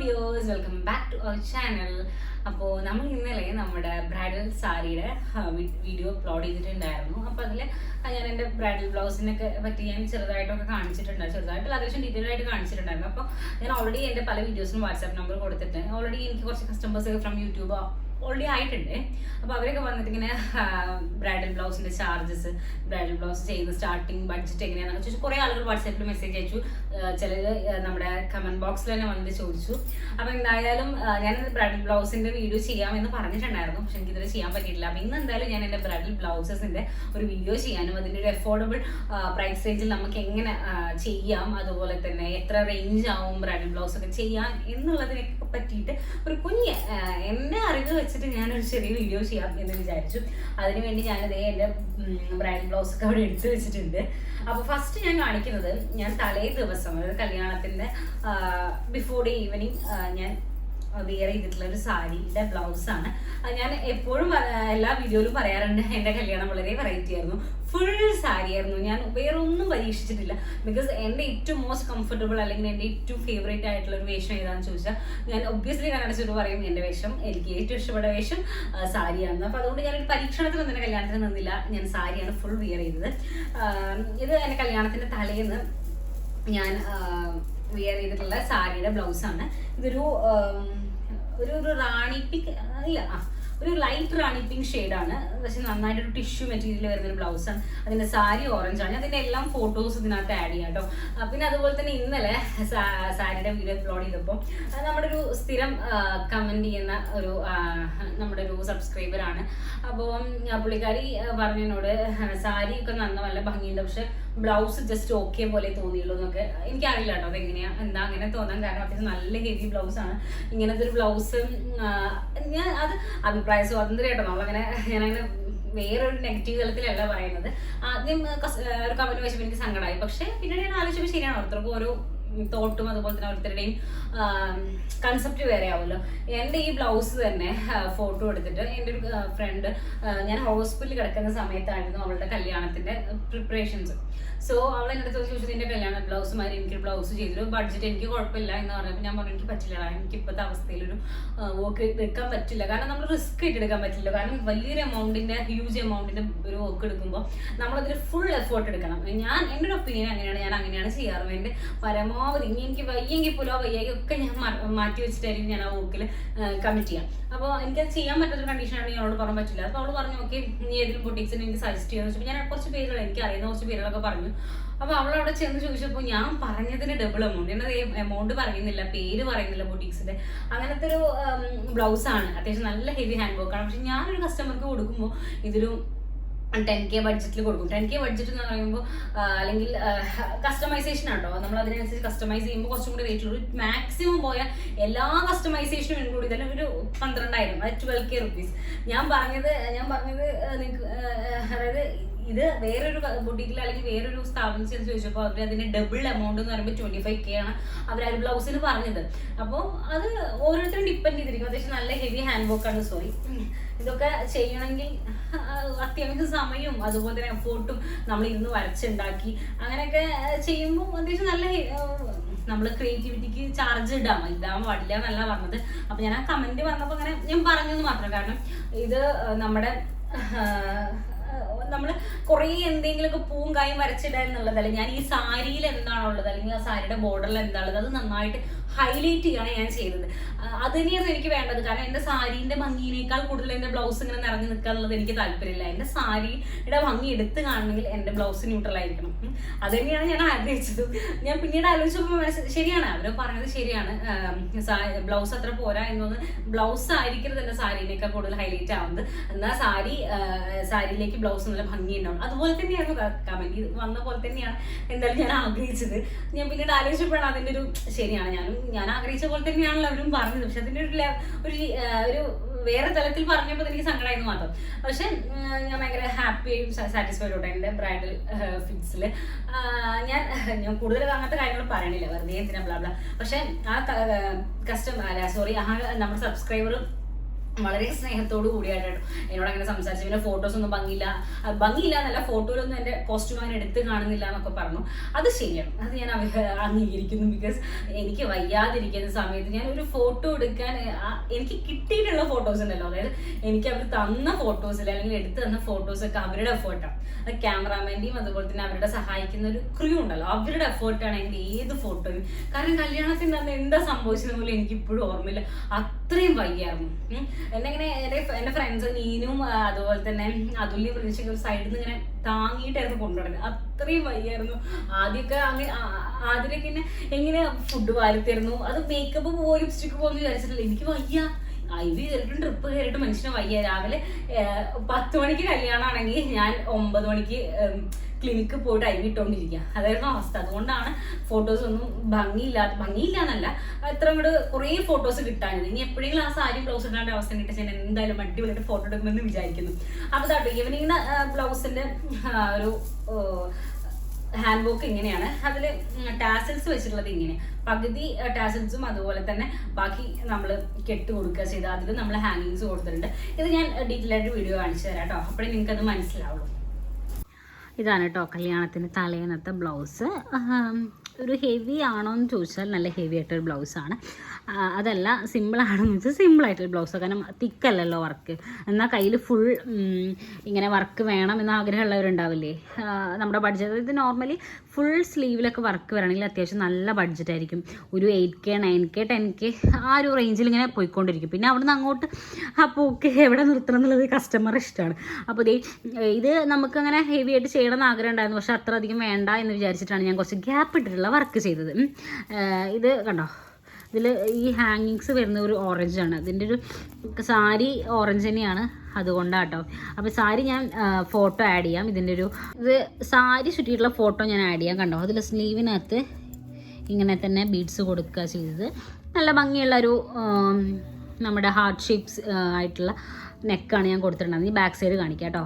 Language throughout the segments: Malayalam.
Viewers, welcome back to our channel. അപ്പോൾ നമ്മൾ ഇന്നലെ നമ്മുടെ ബ്രൈഡൽ സാരിയുടെ വീഡിയോ അപ്ലോഡ് ചെയ്തിട്ടുണ്ടായിരുന്നു. അപ്പോൾ അതിൽ ഞാൻ എൻ്റെ ബ്രൈഡൽ ബ്ലൗസിനൊക്കെ പറ്റി ഞാൻ ചെറുതായിട്ടൊക്കെ കാണിച്ചിട്ടുണ്ടായിരുന്നു. ചെറുതായിട്ട് അത്യാവശ്യം ഡീറ്റെയിൽ ആയിട്ട് കാണിച്ചിട്ടുണ്ടായിരുന്നു. അപ്പോൾ ഞാൻ ഓൾറെഡി എൻ്റെ പല വീഡിയോസിനും വാട്സാപ്പ് നമ്പർ കൊടുത്തിട്ട് ഓൾറെഡി എനിക്ക് കുറച്ച് കസ്റ്റമേഴ്സ് ഫ്രം യൂട്യൂബ് ഓൾറെഡി ആയിട്ടുണ്ട്. അപ്പോൾ അവരൊക്കെ വന്നിട്ട് ഇങ്ങനെ ബ്രൈഡൽ ബ്ലൗസിൻ്റെ ചാർജസ്, ബ്രൈഡൽ ബ്ലൗസ് ചെയ്യുന്ന സ്റ്റാർട്ടിങ് ബഡ്ജറ്റ് എങ്ങനെയാണെന്ന് ചോദിച്ചു. കുറേ ആളുകൾ വാട്സാപ്പിൽ മെസ്സേജ് അയച്ചു, ചിലർ നമ്മുടെ കമൻറ്റ് ബോക്സിൽ തന്നെ വന്നിട്ട് ചോദിച്ചു. അപ്പോൾ എന്തായാലും ഞാൻ ബ്രൈഡൽ ബ്ലൗസിൻ്റെ വീഡിയോ ചെയ്യാമെന്ന് പറഞ്ഞിട്ടുണ്ടായിരുന്നു, പക്ഷെ എനിക്കിതുവരെ ചെയ്യാൻ പറ്റിയിട്ടില്ല. അപ്പോൾ ഇന്ന് എന്തായാലും ഞാൻ എൻ്റെ ബ്രൈഡൽ ബ്ലൗസസിൻ്റെ ഒരു വീഡിയോ ചെയ്യാനും അതിൻ്റെ ഒരു അഫോർഡബിൾ പ്രൈസ് റേഞ്ചിൽ നമുക്ക് എങ്ങനെ ചെയ്യാം, അതുപോലെ തന്നെ എത്ര റേഞ്ച് ആവും ബ്രൈഡൽ ബ്ലൗസ് ഒക്കെ ചെയ്യാൻ എന്നുള്ളതിനെ പറ്റിയിട്ട് ഒരു കുഞ്ഞ് എന്നെ അറിവ് വെച്ചിട്ട് ഞാനൊരു ചെറിയ വീഡിയോ ചെയ്യാം എന്ന് വിചാരിച്ചു. അതിനുവേണ്ടി ഞാനതേ എൻ്റെ ബ്രൈഡൽ ബ്ലൗസ് ഒക്കെ അവിടെ എടുത്തു വെച്ചിട്ടുണ്ട്. അപ്പോൾ ഫസ്റ്റ് ഞാൻ കാണിക്കുന്നത് ഞാൻ തലേ ദിവസം, അതായത് കല്യാണത്തിൻ്റെ ബിഫോർ ഡേ ഈവനിങ് ഞാൻ വെയർ ചെയ്തിട്ടുള്ള ഒരു സാരിയുടെ ബ്ലൗസാണ്. ഞാൻ എപ്പോഴും എല്ലാ വീഡിയോയിലും പറയാറുണ്ട്, എൻ്റെ കല്യാണം വളരെ വെറൈറ്റി ആയിരുന്നു, ഫുൾ സാരി ആയിരുന്നു. ഞാൻ വേറെ ഒന്നും പരീക്ഷിച്ചിട്ടില്ല. ബിക്കോസ് എൻ്റെ ഏറ്റവും മോസ്റ്റ് കംഫർട്ടബിൾ അല്ലെങ്കിൽ എൻ്റെ ഏറ്റവും ഫേവറേറ്റ് ആയിട്ടുള്ള ഒരു വേഷം ഏതാണെന്ന് ചോദിച്ചാൽ ഞാൻ ഒബ്വിയസ്ലി കണ്ണടച്ചിട്ട് പറയും എൻ്റെ വേഷം, എനിക്ക് ഏറ്റവും ഇഷ്ടപ്പെട്ട വേഷം സാരിയാണ്. അപ്പോൾ അതുകൊണ്ട് ഞാനൊരു പരീക്ഷണത്തിനൊന്നും എൻ്റെ കല്യാണത്തിന് നിന്നില്ല, ഞാൻ സാരിയാണ് ഫുൾ വെയർ ചെയ്തത്. ഇത് എൻ്റെ കല്യാണത്തിൻ്റെ തലേന്ന് ഞാൻ വെയർ ചെയ്തിട്ടുള്ള സാരിയുടെ ബ്ലൗസാണ്. ഇതൊരു ഒരു റാണി പിങ്ക് ഇല്ല ഒരു ലൈറ്റ് റാണി പിങ്ക് ഷെയ്ഡാണ്, പക്ഷെ നന്നായിട്ടൊരു ടിഷ്യൂ മെറ്റീരിയൽ വരുന്നൊരു ബ്ലൗസാണ്. അതിൻ്റെ സാരി ഓറഞ്ചാണ്. അതിൻ്റെ എല്ലാം ഫോട്ടോസ് ഇതിനകത്ത് ആഡ് ചെയ്യാം കേട്ടോ. പിന്നെ അതുപോലെ തന്നെ ഇന്നലെ സാരിയുടെ വീഡിയോ അപ്ലോഡ് ചെയ്തപ്പോൾ നമ്മുടെ ഒരു സ്ഥിരം കമൻറ്റ് ചെയ്യുന്ന ഒരു നമ്മുടെ ഒരു സബ്സ്ക്രൈബറാണ്. അപ്പോൾ പുള്ളിക്കാരി പറഞ്ഞതിനോട് സാരിയൊക്കെ നല്ല ഭംഗിയുണ്ട്, പക്ഷെ ബ്ലൗസ് ജസ്റ്റ് ഓക്കെ പോലെ തോന്നിയുള്ളൂ എന്നൊക്കെ. എനിക്കറിയില്ല കേട്ടോ അതെങ്ങനെയാണ് എന്താ അങ്ങനെ തോന്നാൻ കാരണം. അത്യാവശ്യം നല്ല ഹെവി ബ്ലൗസാണ്. ഇങ്ങനത്തെ ഒരു ബ്ലൗസ് ഞാൻ അത് അഭിപ്രായ സ്വാതന്ത്ര്യം കേട്ടോ. നമ്മളങ്ങനെ ഞാനങ്ങനെ വേറൊരു നെഗറ്റീവ് തലത്തിലല്ല പറയുന്നത്. ആദ്യം ഒരു കമന്റ് വെച്ചപ്പോൾ എനിക്ക് സങ്കടമായി, പക്ഷെ പിന്നീട് ഞാൻ ആലോചിച്ചപ്പോൾ ശരിയാണ്, ഓരോരുത്തർക്കും ഓരോ തോട്ടും അതുപോലെ തന്നെ ഓരോരുത്തരുടെയും കൺസെപ്റ്റ് വേറെ ആവുമല്ലോ. എൻ്റെ ഈ ബ്ലൗസ് തന്നെ ഫോട്ടോ എടുത്തിട്ട് എൻ്റെ ഒരു ഫ്രണ്ട്, ഞാൻ ഹോസ്പിറ്റലിൽ കിടക്കുന്ന സമയത്തായിരുന്നു അവളുടെ കല്യാണത്തിൻ്റെ പ്രിപ്പറേഷൻസ്. സോ അവൾ എൻ്റെ അടുത്ത് ചോദിച്ചു, നിന്റെ കല്യാണ ബ്ലൗസ് മാതിരി എനിക്കൊരു ബ്ലൗസ് ചെയ്തൊരു ബഡ്ജറ്റ് എനിക്ക് കുഴപ്പമില്ല എന്ന് പറഞ്ഞപ്പോൾ ഞാൻ പറഞ്ഞു എനിക്ക് പറ്റില്ല, എനിക്ക് ഇപ്പോഴത്തെ അവസ്ഥയിലൊരു വർക്ക് എടുക്കാൻ പറ്റില്ല. കാരണം നമ്മൾ റിസ്ക് ആയിട്ട് എടുക്കാൻ പറ്റില്ല. കാരണം വലിയൊരു എമൗണ്ടിൻ്റെ ഹ്യൂജ് എമൗണ്ടിൻ്റെ ഒരു വർക്ക് എടുക്കുമ്പോൾ നമ്മളതിൽ ഫുൾ എഫേർട്ട് എടുക്കണം. എൻ്റെ ഒരു ഒപ്പീനിയൻ അങ്ങനെയാണ്, ഞാൻ അങ്ങനെയാണ് ചെയ്യാറ്. എൻ്റെ പരമാവധി ഇനി എനിക്ക് വയ്യെങ്കിൽ പോലോ വയ്യെങ്കിലൊക്കെ ഞാൻ മാറ്റി വെച്ചിട്ടായിരിക്കും ഞാൻ ആ വർക്കിൽ കമ്മിറ്റ് ചെയ്യാം. അപ്പോൾ എനിക്കത് ചെയ്യാൻ പറ്റാത്തൊരു കണ്ടീഷനാണ് ഞങ്ങളോട് പറയാൻ പറ്റില്ല. അപ്പോൾ അവൾ പറഞ്ഞു ഓക്കെ നീ ഏതെങ്കിലും ബൊട്ടീക്സിന് എനിക്ക് സജസ്റ്റ് ചെയ്യാന്ന് വെച്ചപ്പോൾ ഞാൻ കുറച്ച് പേരുകൾ എനിക്ക് അറിയുന്ന കുറച്ച് പേരുകളൊക്കെ പറഞ്ഞു. അപ്പോൾ അവളവിടെ ചെന്ന് ചോദിച്ചപ്പോൾ ഞാൻ പറഞ്ഞതിന് ഡബിൾ എമൗണ്ട്, എന്നത് എമൗണ്ട് പറയുന്നില്ല, പേര് പറയുന്നില്ല ബൊട്ടീക്സിന്റെ. അങ്ങനത്തെ ഒരു ബ്ലൗസാണ്, അത്യാവശ്യം നല്ല ഹെവി ഹാൻഡ് വർക്കാണ്. പക്ഷെ ഞാനൊരു കസ്റ്റമർക്ക് കൊടുക്കുമ്പോൾ ഇതൊരു 10K ബഡ്ജറ്റിൽ കൊടുക്കും. 10K ബഡ്ജറ്റ് എന്ന് പറയുമ്പോൾ അല്ലെങ്കിൽ കസ്റ്റമൈസേഷൻ ആട്ടോ, നമ്മൾ അതിനനുസരിച്ച് കസ്റ്റമൈസ് ചെയ്യുമ്പോൾ കുറച്ചും കൂടി റേറ്റ് ഉള്ളൂ. മാക്സിമം പോയാൽ എല്ലാ കസ്റ്റമൈസേഷനും ഇൻക്ലൂഡ് ചെയ്താലും ഒരു 12,000, അത് 12K റുപ്പീസ്. ഞാൻ പറഞ്ഞത് നിങ്ങൾക്ക് അതായത് ഇത് വേറൊരു ബുട്ടീക്കിൽ അല്ലെങ്കിൽ വേറൊരു സ്ഥാപനത്തിൽ ചെന്ന് ചോദിച്ചപ്പോൾ അവർ അതിന്റെ ഡബിൾ എമൗണ്ട് എന്ന് പറയുമ്പോൾ 25K ആണ് അവർ ആ ബ്ലൗസിന് പറഞ്ഞത്. അപ്പോൾ അത് ഓരോരുത്തരും ഡിപ്പെൻഡ് ചെയ്തിരിക്കും. അത്യാവശ്യം നല്ല ഹെവി ഹാൻഡ് വർക്കാണ്. സോറി, ഇതൊക്കെ ചെയ്യണമെങ്കിൽ അത്യാവശ്യം സമയവും അതുപോലെ തന്നെ എഫോർട്ടും നമ്മൾ ഇരുന്ന് വരച്ചുണ്ടാക്കി അങ്ങനെയൊക്കെ ചെയ്യുമ്പോൾ അത്യാവശ്യം നല്ല നമ്മൾ ക്രിയേറ്റിവിറ്റിക്ക് ചാർജ് ഇടാൻ പാടില്ല എന്നല്ല പറഞ്ഞത്. അപ്പം ഞാൻ ആ കമന്റ് വന്നപ്പോൾ അങ്ങനെ ഞാൻ പറഞ്ഞെന്ന് മാത്രം. കാരണം ഇത് നമ്മൾ കുറേ എന്തെങ്കിലുമൊക്കെ പൂവും കായും വരച്ചിടുക എന്നുള്ളതല്ല, ഞാൻ ഈ സാരിയിൽ എന്താണുള്ളത് അല്ലെങ്കിൽ ആ സാരിയുടെ ബോർഡറിൽ എന്താണുള്ളത് അത് നന്നായിട്ട് ഹൈലൈറ്റ് ചെയ്യാണ് ഞാൻ ചെയ്തത്. അത് തന്നെയായിരുന്നു എനിക്ക് വേണ്ടത്. കാരണം എൻ്റെ സാരീൻ്റെ ഭംഗിയേക്കാൾ കൂടുതൽ എൻ്റെ ബ്ലൗസ് ഇങ്ങനെ നിറഞ്ഞു നിൽക്കുക എന്നുള്ളത് എനിക്ക് താല്പര്യമില്ല. എൻ്റെ സാരിയുടെ ഭംഗി എടുത്ത് കാണണമെങ്കിൽ എൻ്റെ ബ്ലൗസ് ന്യൂട്രൽ ആയിരിക്കണം. അത് തന്നെയാണ് ഞാൻ ആഗ്രഹിച്ചത്. ഞാൻ പിന്നീട് ആലോചിച്ചപ്പോൾ ശരിയാണ്, അവർ പറഞ്ഞത് ശരിയാണ്, ബ്ലൗസ് അത്ര പോരാ എന്നൊന്ന്. ബ്ലൗസ് ആയിരിക്കരുത് എൻ്റെ സാരീനേക്കാൾ കൂടുതൽ ഹൈലൈറ്റ് ആവുന്നത്, എന്നാൽ സാരിയിലേക്ക് ബ്ലൗസ് നല്ല ഭംഗി ഉണ്ടാവും. അതുപോലെ തന്നെയായിരുന്നു കമന്റ് വന്ന പോലെ തന്നെയാണ് എന്തായാലും ഞാൻ ആഗ്രഹിച്ചത്. ഞാൻ പിന്നീട് ആലോചിച്ചപ്പോഴാണ് അതിൻ്റെ ഒരു ശരിയാണ്, ഞാൻ ആഗ്രഹിച്ച പോലെ തന്നെയാണല്ലോ അവരും പറഞ്ഞത്. പക്ഷെ അതിൻ്റെ ഒരു വേറെ തലത്തിൽ പറഞ്ഞപ്പോൾ എനിക്ക് സങ്കടമായിരുന്നു മാത്രം. പക്ഷെ ഞാൻ ഭയങ്കര ഹാപ്പിയും സാറ്റിസ്ഫൈഡ് ആയിട്ട് എൻ്റെ ബ്രൈഡൽ ഫിറ്റ്സിൽ ഞാൻ കൂടുതൽ അങ്ങനത്തെ കാര്യങ്ങൾ പറയണില്ല, വെറുതെ എന്തിനാ ബ്ലാ ബ്ലാ. പക്ഷെ ആ നമ്മുടെ സബ്സ്ക്രൈബർ വളരെ സ്നേഹത്തോടു കൂടിയായിട്ട് എന്നോട് അങ്ങനെ സംസാരിച്ചു. പിന്നെ ഫോട്ടോസ് ഒന്നും ഭംഗിയില്ല എന്നല്ല, ഫോട്ടോയിലൊന്നും എൻ്റെ കോസ്റ്റ്യൂം അങ്ങനെ എടുത്ത് കാണുന്നില്ല എന്നൊക്കെ പറഞ്ഞു. അത് ശരിയാണ്, അത് ഞാൻ അംഗീകരിക്കുന്നു. ബിക്കോസ് എനിക്ക് വയ്യാതിരിക്കുന്ന സമയത്ത് ഞാൻ ഒരു ഫോട്ടോ എടുക്കാൻ എനിക്ക് കിട്ടിയിട്ടുള്ള ഫോട്ടോസ് ഉണ്ടല്ലോ, അതായത് എനിക്ക് അവർ തന്ന ഫോട്ടോസിൽ അല്ലെങ്കിൽ എടുത്ത് തന്ന ഫോട്ടോസൊക്കെ അവരുടെ എഫേർട്ടാണ്. അത് ക്യാമറാമാൻ്റെയും അതുപോലെ തന്നെ അവരുടെ സഹായിക്കുന്ന ഒരു ക്രൂ ഉണ്ടല്ലോ, അവരുടെ എഫേർട്ടാണ് എൻ്റെ ഏത് ഫോട്ടോയും. കാരണം കല്യാണത്തിന് അന്ന് എന്താ സംഭവിച്ചത് പോലും എനിക്ക് ഇപ്പോഴും ഓർമ്മയില്ല, അത്രയും വയ്യായിരുന്നു. എന്നെങ്ങനെ എൻ്റെ ഫ്രണ്ട്സ് നീനും അതുപോലെ തന്നെ അതുല്യ പ്രതീക്ഷയ്ക്ക് ഒരു സൈഡിൽ നിന്ന് ഇങ്ങനെ താങ്ങിയിട്ടായിരുന്നു കൊണ്ടുവരുന്നത്, അത്രയും വയ്യായിരുന്നു. ആദ്യമൊക്കെ എങ്ങനെ ഫുഡ് വാരിത്തരുന്നു, അത് മേക്കപ്പ് പോലും ലിപ്സ്റ്റിക്ക് പോകുന്നു വിചാരിച്ചിട്ടില്ല. എനിക്ക് വയ്യ, IV കയറിയിട്ടും ട്രിപ്പ് കയറിയിട്ട് മനുഷ്യനെ വയ്യ. രാവിലെ 10 മണിക്ക് കല്യാണമാണെങ്കിൽ ഞാൻ 9 മണിക്ക് ക്ലിനിക്ക് പോയിട്ട് IV ഇട്ടുകൊണ്ടിരിക്കുക, അതായിരുന്നു അവസ്ഥ. അതുകൊണ്ടാണ് ഫോട്ടോസ് ഒന്നും ഭംഗിയില്ല എന്നല്ല, എത്ര കൂടെ കുറേ ഫോട്ടോസ് കിട്ടാനില്ല. ഇനി എപ്പോഴെങ്കിലും ആ സാരി ബ്ലൗസ് ഇടാണ്ട് അവസ്ഥ കിട്ടിയാൽ ഞാൻ എന്തായാലും അടിപൊളിയായിട്ട് ഫോട്ടോ എടുക്കുമെന്ന് വിചാരിക്കുന്നു. അപ്പോൾ ഇതാട്ടോ ഈവനിങ്ങിന് ബ്ലൗസിൻ്റെ ഒരു ഹാൻഡ് വർക്ക് ഇങ്ങനെയാണ്. അതിൽ ടാസൽസ് വെച്ചിട്ടുള്ളത് ഇങ്ങനെ, പകുതി ടാസൽസും അതുപോലെ തന്നെ ബാക്കി നമ്മൾ കെട്ട് കൊടുക്കുക ചെയ്ത് അതിൽ നമ്മൾ ഹാങ്ങിങ്സ് കൊടുത്തിട്ടുണ്ട്. ഇത് ഞാൻ ഡീറ്റെയിൽ ആയിട്ട് വീഡിയോ കാണിച്ചു തരാം കേട്ടോ, അപ്പോഴേ നിങ്ങൾക്കത് മനസ്സിലാവുള്ളൂ. ഇതാണ് കേട്ടോ കല്യാണത്തിന് തലേന്നത്തെ ബ്ലൗസ്. ഒരു ഹെവി ആണോ എന്ന് ചോദിച്ചാൽ നല്ല ഹെവി ആയിട്ടൊരു ബ്ലൗസാണ്. അതല്ല സിമ്പിളാണെന്ന് വെച്ചാൽ സിമ്പിളായിട്ടൊരു ബ്ലൗസാണ്. കാരണം തിക്കല്ലല്ലോ വർക്ക്, എന്നാൽ കയ്യിൽ ഫുൾ ഇങ്ങനെ വർക്ക് വേണം എന്ന് ആഗ്രഹമുള്ളവരുണ്ടാവില്ലേ. നമ്മുടെ ബഡ്ജറ്റ് ഇത് നോർമലി ഫുൾ സ്ലീവിലൊക്കെ വർക്ക് വരണമെങ്കിൽ അത്യാവശ്യം നല്ല ബഡ്ജറ്റ് ആയിരിക്കും. ഒരു 8K 9K 10K ആ ഒരു റേഞ്ചിൽ ഇങ്ങനെ പോയിക്കൊണ്ടിരിക്കും. പിന്നെ അവിടുന്ന് അങ്ങോട്ട് അപ്പോൾ ഓക്കെ എവിടെ നിർത്തണം എന്നുള്ളത് കസ്റ്റമർ ഇഷ്ടമാണ്. അപ്പോൾ ഇത് നമുക്കങ്ങനെ ഹെവി ആയിട്ട് ചെയ്യണമെന്ന് ആഗ്രഹം ഉണ്ടായിരുന്നു, പക്ഷെ അത്ര അധികം വേണ്ട എന്ന് വിചാരിച്ചിട്ടാണ് ഞാൻ കുറച്ച് ഗ്യാപ്പ് ഇട്ടിട്ടുള്ള വർക്ക് ചെയ്തത്. ഇത് കണ്ടോ, ഇതിൽ ഈ ഹാങ്ങിങ്സ് വരുന്ന ഒരു ഓറഞ്ചാണ്. ഇതിൻ്റെ ഒരു സാരി ഓറഞ്ച് തന്നെയാണ്, അതുകൊണ്ടാട്ടോ. അപ്പോൾ സാരി ഞാൻ ഫോട്ടോ ആഡ് ചെയ്യാം. ഇത് സാരി ചുറ്റിയിട്ടുള്ള ഫോട്ടോ ഞാൻ ആഡ് ചെയ്യാം. കണ്ടോ, അതിൽ സ്ലീവിനകത്ത് ഇങ്ങനെ തന്നെ ബീഡ്സ് കൊടുക്കുക ചെയ്തത്. നല്ല ഭംഗിയുള്ളൊരു നമ്മുടെ ഹാർട്ട് ഷേപ്സ് ആയിട്ടുള്ള നെക്കാണ് ഞാൻ കൊടുത്തിട്ടുണ്ടായിരുന്നത്. ഈ ബാക്ക് സൈഡ് കാണിക്കാം കേട്ടോ.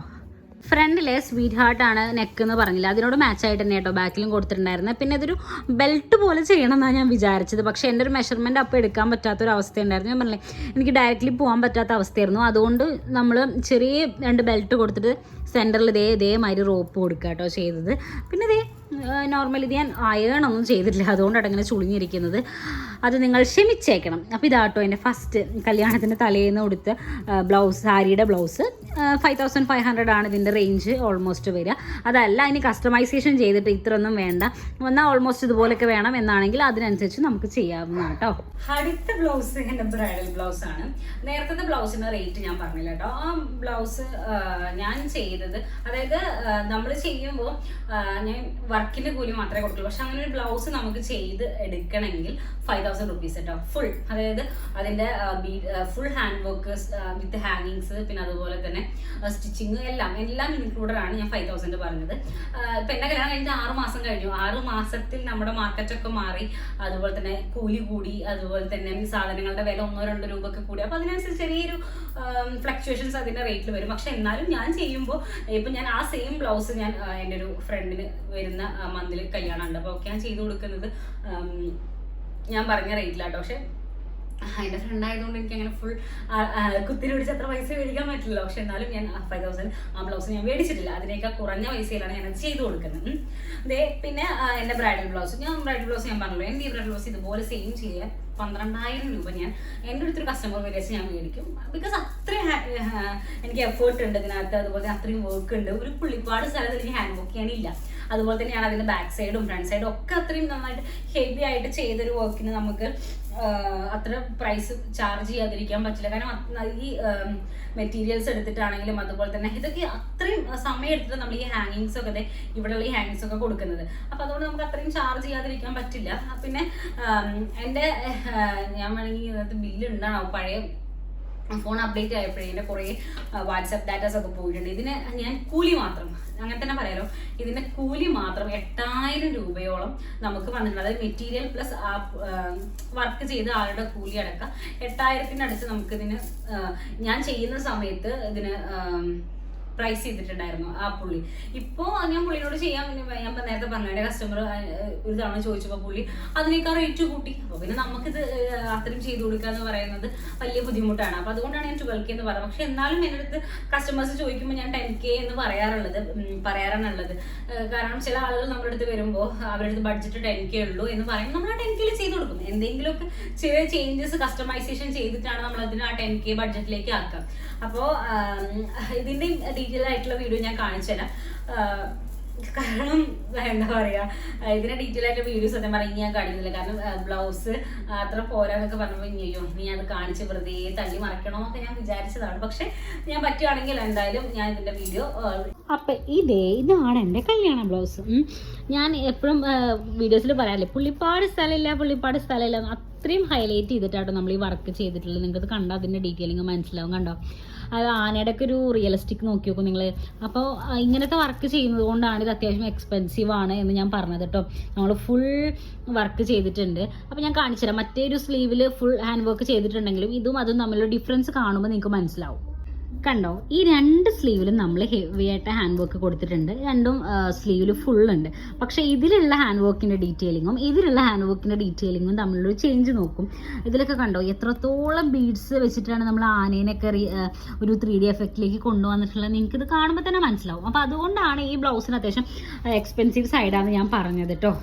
ഫ്രണ്ടിലെ സ്വീറ്റ് ഹാർട്ടാണ് നെക്ക് എന്ന് പറഞ്ഞില്ല, അതിനോട് മാച്ചായിട്ട് തന്നെ കേട്ടോ ബാക്കിലും കൊടുത്തിട്ടുണ്ടായിരുന്നത്. പിന്നെ ഇതൊരു ബെൽറ്റ് പോലെ ചെയ്യണം എന്നാണ് ഞാൻ വിചാരിച്ചത്, പക്ഷേ എൻ്റെ ഒരു മെഷർമെൻറ്റ് അപ്പോൾ എടുക്കാൻ പറ്റാത്തൊരു അവസ്ഥയുണ്ടായിരുന്നു. ഞാൻ പറഞ്ഞില്ലേ എനിക്ക് ഡയറക്റ്റ്ലി പോകാൻ പറ്റാത്ത അവസ്ഥയായിരുന്നു. അതുകൊണ്ട് നമ്മൾ ചെറിയ 2 ബെൽറ്റ് കൊടുത്തിട്ട് സെൻറ്ററിൽ ഇതേമാതിരി റോപ്പ് കൊടുക്കുക കേട്ടോ ചെയ്തത്. പിന്നെ നോർമലി ഇത് ഞാൻ അയേണൊന്നും ചെയ്തിട്ടില്ല, അതുകൊണ്ടാണ് ഇങ്ങനെ ചുളിഞ്ഞിരിക്കുന്നത്. അത് നിങ്ങൾ ക്ഷമിച്ചേക്കണം. അപ്പോൾ ഇതാട്ടോ എൻ്റെ ഫസ്റ്റ് കല്യാണത്തിൻ്റെ തലേന്ന് കൊടുത്ത ബ്ലൗസ്, സാരിയുടെ ബ്ലൗസ്. 5500 ആണ് ഇതിൻ്റെ റേഞ്ച് ഓൾമോസ്റ്റ് വരിക. അതല്ല ഇനി കസ്റ്റമൈസേഷൻ ചെയ്തിട്ട് ഇത്രയൊന്നും വേണ്ട, എന്നാൽ ഓൾമോസ്റ്റ് ഇതുപോലൊക്കെ വേണം എന്നാണെങ്കിൽ അതിനനുസരിച്ച് നമുക്ക് ചെയ്യാവുന്നതാണ് കേട്ടോ. അടുത്ത ബ്ലൗസ് എൻ്റെ ബ്രൈഡൽ ബ്ലൗസ് ആണ്. നേരത്തെ ബ്ലൗസിൻ്റെ റേറ്റ് ഞാൻ പറഞ്ഞില്ല കേട്ടോ. ആ ബ്ലൗസ് ഞാൻ ചെയ്തത്, അതായത് നമ്മൾ ചെയ്യുമ്പോൾ ഞാൻ വർക്കിൻ്റെ കൂലി മാത്രമേ കൊടുക്കുള്ളൂ. പക്ഷെ അങ്ങനെ ഒരു ബ്ലൗസ് നമുക്ക് ചെയ്ത് എടുക്കണമെങ്കിൽ 5000 റുപ്പീസ് കേട്ടോ ഫുൾ. അതായത് അതിൻ്റെ ഫുൾ ഹാൻഡ് വർക്ക് വിത്ത് ഹാങ്ങിങ്സ്, പിന്നെ അതുപോലെ തന്നെ സ്റ്റിച്ചിങ് എല്ലാം ഇൻക്ലൂഡഡ് ആണ് ഞാൻ 5000 പറഞ്ഞത്. ഇപ്പം എൻ്റെ കല്യാണം കഴിഞ്ഞിട്ട് 6 മാസം കഴിഞ്ഞു. 6 മാസത്തിൽ നമ്മുടെ മാർക്കറ്റൊക്കെ മാറി, അതുപോലെ തന്നെ കൂലി കൂടി, അതുപോലെ തന്നെ സാധനങ്ങളുടെ വില 1-2 രൂപയൊക്കെ കൂടി. അപ്പോൾ അതിനനുസരിച്ച് ചെറിയൊരു ഫ്ലക്ച്വേഷൻസ് അതിൻ്റെ റേറ്റിൽ വരും. പക്ഷെ എന്നാലും ഞാൻ ചെയ്യുമ്പോൾ ഇപ്പം ഞാൻ ആ സെയിം ബ്ലൗസ് ഞാൻ എൻ്റെ ഒരു ഫ്രണ്ടിന് വരുന്ന മന്തിൽ കല്യാണം ഉണ്ട്, അപ്പോൾ ഞാൻ ചെയ്ത് കൊടുക്കുന്നത് ഞാൻ പറഞ്ഞ റേറ്റിലാട്ടോ. പക്ഷെ എൻ്റെ ഫ്രണ്ട് ആയതുകൊണ്ട് എനിക്ക് അങ്ങനെ ഫുൾ കുത്തിരി പിടിച്ച് അത്ര പൈസ മേടിക്കാൻ പറ്റില്ല. പക്ഷെ എന്നാലും ഞാൻ 5000 ആ ബ്ലൗസ് ഞാൻ മേടിച്ചിട്ടില്ല, അതിനേക്കാൾ കുറഞ്ഞ പൈസയിലാണ് ഞാൻ ചെയ്ത് കൊടുക്കുന്നത്. പിന്നെ എൻ്റെ ബ്രൈഡൽ ബ്ലൗസ് ഞാൻ പറഞ്ഞല്ലോ, എൻ്റെ ഈ ബ്രൈഡൽ ബ്ലൗസ് ഇതുപോലെ സെയിം ചെയ്യാൻ 12000 രൂപ ഞാൻ എൻ്റെ അടുത്തൊരു കസ്റ്റമർ വിചാരിച്ച് ഞാൻ മേടിക്കും. ബിക്കോസ് അത്രയും എനിക്ക് എഫേർട്ട് ഉണ്ട് ഇതിനകത്ത്, അതുപോലെ അത്രയും വർക്ക് ഉണ്ട്. ഒരു പുള്ളിപ്പാട് സ്ഥലത്ത് എനിക്ക് ഹാൻഡ് വർക്ക് ചെയ്യാനില്ല. അതുപോലെ തന്നെയാണ് അതിൻ്റെ ബാക്ക് സൈഡും ഫ്രണ്ട് സൈഡും ഒക്കെ അത്രയും നന്നായിട്ട് ഹെവി ആയിട്ട് ചെയ്തൊരു വർക്കിന് നമുക്ക് അത്ര പ്രൈസ് ചാർജ് ചെയ്യാതിരിക്കാൻ പറ്റില്ല. കാരണം ഈ മെറ്റീരിയൽസ് എടുത്തിട്ടാണെങ്കിലും അതുപോലെ തന്നെ ഇതൊക്കെ അത്രയും സമയം എടുത്തിട്ട് നമ്മൾ ഈ ഹാങ്ങിങ്സ് ഒക്കെ ഇവിടെയുള്ള ഈ ഹാങ്ങിങ്സ് ഒക്കെ കൊടുക്കുന്നത്. അപ്പോൾ അതുകൊണ്ട് നമുക്ക് അത്രയും ചാർജ് ചെയ്യാതിരിക്കാൻ പറ്റില്ല. പിന്നെ എൻ്റെ ഞാൻ വേണമെങ്കിൽ ഇതിനകത്ത് ബില്ല് ഉണ്ടാണോ, പഴയ ഫോൺ അപ്ഡേറ്റ് ആയപ്പോഴേ എൻ്റെ കുറേ വാട്സാപ്പ് ഡാറ്റാസ് ഒക്കെ പോയിട്ടുണ്ട്. ഇതിന് ഞാൻ കൂലി മാത്രം, അങ്ങനെ തന്നെ പറയാലോ, ഇതിൻ്റെ കൂലി മാത്രം 8000 രൂപയോളം നമുക്ക് വന്നിട്ടുണ്ട്. അതായത് മെറ്റീരിയൽ പ്ലസ് ആ വർക്ക് ചെയ്ത ആളുടെ കൂലി അടക്കം 8000-ന് അടുത്ത് നമുക്കിതിന് ഞാൻ ചെയ്യുന്ന സമയത്ത് ഇതിന് പ്രൈസ് ചെയ്തിട്ടുണ്ടായിരുന്നു ആ പുള്ളി. ഇപ്പോൾ ഞാൻ പുള്ളിയോട് ചെയ്യാൻ ഞാൻ നേരത്തെ പറഞ്ഞു, എൻ്റെ കസ്റ്റമർ ഒരു തവണ ചോദിച്ചപ്പോൾ പുള്ളി അതിനേക്കാൾ റേറ്റ് കൂട്ടി. അപ്പോൾ പിന്നെ നമുക്കിത് അത്രയും ചെയ്ത് കൊടുക്കുക എന്ന് പറയുന്നത് വലിയ ബുദ്ധിമുട്ടാണ്. അപ്പോൾ അതുകൊണ്ടാണ് ഞാൻ 12K എന്ന് പറയുന്നത്. പക്ഷെ എന്നാലും എൻ്റെ അടുത്ത് കസ്റ്റമേഴ്സ് ചോദിക്കുമ്പോൾ ഞാൻ 10K എന്ന് പറയാറാണുള്ളത്. കാരണം ചില ആളുകൾ നമ്മുടെ അടുത്ത് വരുമ്പോൾ അവരുടെ അടുത്ത് ബഡ്ജറ്റ് 10K ഉള്ളൂ എന്ന് പറയുമ്പോൾ നമ്മൾ ആ 10K ചെയ്ത് കൊടുക്കും. എന്തെങ്കിലുമൊക്കെ ചെറിയ ചേഞ്ചസ് കസ്റ്റമൈസേഷൻ ചെയ്തിട്ടാണ് നമ്മൾ അതിന് ആ 10K ബഡ്ജറ്റിലേക്ക് ആക്കുക. അപ്പോൾ ഇതിൻ്റെ ഡീറ്റെയിൽ ആയിട്ടുള്ള വീഡിയോ ഞാൻ കാണിച്ചു തരാം. കാരണം എന്താ പറയാ, ഇതിന്റെ ഡീറ്റെയിൽ ആയിട്ട് വീഡിയോസ് സത്യം പറഞ്ഞാൽ ഞാൻ കാണിക്കുന്നില്ല. കാരണം ബ്ലൗസ് അത്ര പോരാന്നൊക്കെ പറഞ്ഞപ്പോൾ ഇനിയോ നീ അത് കാണിച്ച് വെറുതെ തള്ളി മറക്കണമെന്നൊക്കെ ഞാൻ വിചാരിച്ചതാണ്. പക്ഷെ ഞാൻ പറ്റുവാണെങ്കിൽ എന്തായാലും ഞാൻ ഇതിന്റെ വീഡിയോ. അപ്പൊ ഇതാണ് എൻ്റെ കല്യാണ ബ്ലൗസ്. ഞാൻ എപ്പോഴും വീഡിയോസിൽ പറയാറില്ലേ പുള്ളിപ്പാട് സ്ഥലമില്ല അത്രയും ഹൈലൈറ്റ് ചെയ്തിട്ടാട്ടോ നമ്മൾ ഈ വർക്ക് ചെയ്തിട്ടുള്ളത്. നിങ്ങൾക്ക് കണ്ടാൽ അതിൻ്റെ ഡീറ്റെയിലിങ് മനസ്സിലാവും. കണ്ടോ, അത് ആനയുടെ ഒക്കെ ഒരു റിയലിസ്റ്റിക് നോക്കി നോക്കും നിങ്ങൾ. അപ്പോൾ ഇങ്ങനത്തെ വർക്ക് ചെയ്യുന്നത് കൊണ്ടാണ് ഇത് അത്യാവശ്യം എക്സ്പെൻസീവ് ആണ് എന്ന് ഞാൻ പറഞ്ഞത് കേട്ടോ. നമ്മൾ ഫുൾ വർക്ക് ചെയ്തിട്ടുണ്ട്. അപ്പോൾ ഞാൻ കാണിച്ചു തരാം. മറ്റേ ഒരു സ്ലീവിൽ ഫുൾ ഹാൻഡ് വർക്ക് ചെയ്തിട്ടുണ്ടെങ്കിലും അതും തമ്മിലുള്ള ഡിഫറൻസ് കാണുമ്പോൾ നിങ്ങൾക്ക് മനസ്സിലാവും. കണ്ടോ, ഈ 2 സ്ലീവിലും നമ്മൾ ഹെവി ആയിട്ട് ഹാൻഡ് വർക്ക് കൊടുത്തിട്ടുണ്ട്. 2 സ്ലീവിൽ ഫുള്ളുണ്ട്. പക്ഷേ ഇതിലുള്ള ഹാൻഡ് വർക്കിൻ്റെ ഡീറ്റെയിലിങ്ങും തമ്മിലൊരു ചേഞ്ച് നോക്കും. ഇതിലൊക്കെ കണ്ടോ എത്രത്തോളം ബീഡ്സ് വെച്ചിട്ടാണ് നമ്മൾ ആനേനൊക്കെ ഒരു 3D എഫക്റ്റിലേക്ക് കൊണ്ടുവന്നിട്ടുള്ളത്. നിങ്ങൾക്ക് ഇത് കാണുമ്പോൾ തന്നെ മനസ്സിലാവും. അപ്പോൾ അതുകൊണ്ടാണ് ഈ ബ്ലൗസിന് അത്യാവശ്യം എക്സ്പെൻസീവ് സൈഡാണെന്ന് ഞാൻ പറഞ്ഞത് കേട്ടോ.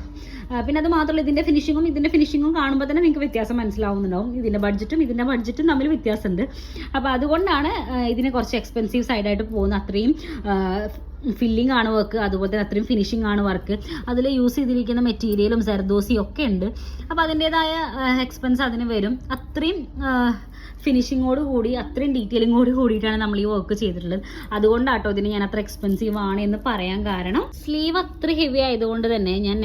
പിന്നെ അത് മാത്രമല്ല ഇതിൻ്റെ ഫിനിഷിങ്ങും കാണുമ്പോൾ തന്നെ നിങ്ങൾക്ക് വ്യത്യാസം മനസ്സിലാവുന്നുണ്ടാവും. ഇതിൻ്റെ ബഡ്ജറ്റും തമ്മിൽ വ്യത്യാസമുണ്ട്. അപ്പോൾ അതുകൊണ്ടാണ് ഇതിന് കുറച്ച് എക്സ്പെൻസീവ് സൈഡായിട്ട് പോകുന്നത്. അത്രയും ഫില്ലിംഗ് ആണ് വർക്ക്, അതുപോലെ തന്നെ അത്രയും ഫിനിഷിംഗ് ആണ് വർക്ക്. അതിൽ യൂസ് ചെയ്തിരിക്കുന്ന മെറ്റീരിയലും സെർദോസിയും ഒക്കെ ഉണ്ട്. അപ്പോൾ അതിൻ്റെതായ എക്സ്പെൻസ് അതിന് വരും. അത്രയും ഫിനിഷിങ്ങോട് കൂടി അത്രയും ഡീറ്റെയിലിങ്ങോട് കൂടിയിട്ടാണ് നമ്മൾ ഈ വർക്ക് ചെയ്തിട്ടുള്ളത്. അതുകൊണ്ടാട്ടോ ഇതിന് ഞാൻ അത്ര എക്സ്പെൻസീവ് ആണ് എന്ന് പറയാൻ കാരണം. സ്ലീവ് അത്ര ഹെവി ആയതുകൊണ്ട് തന്നെ ഞാൻ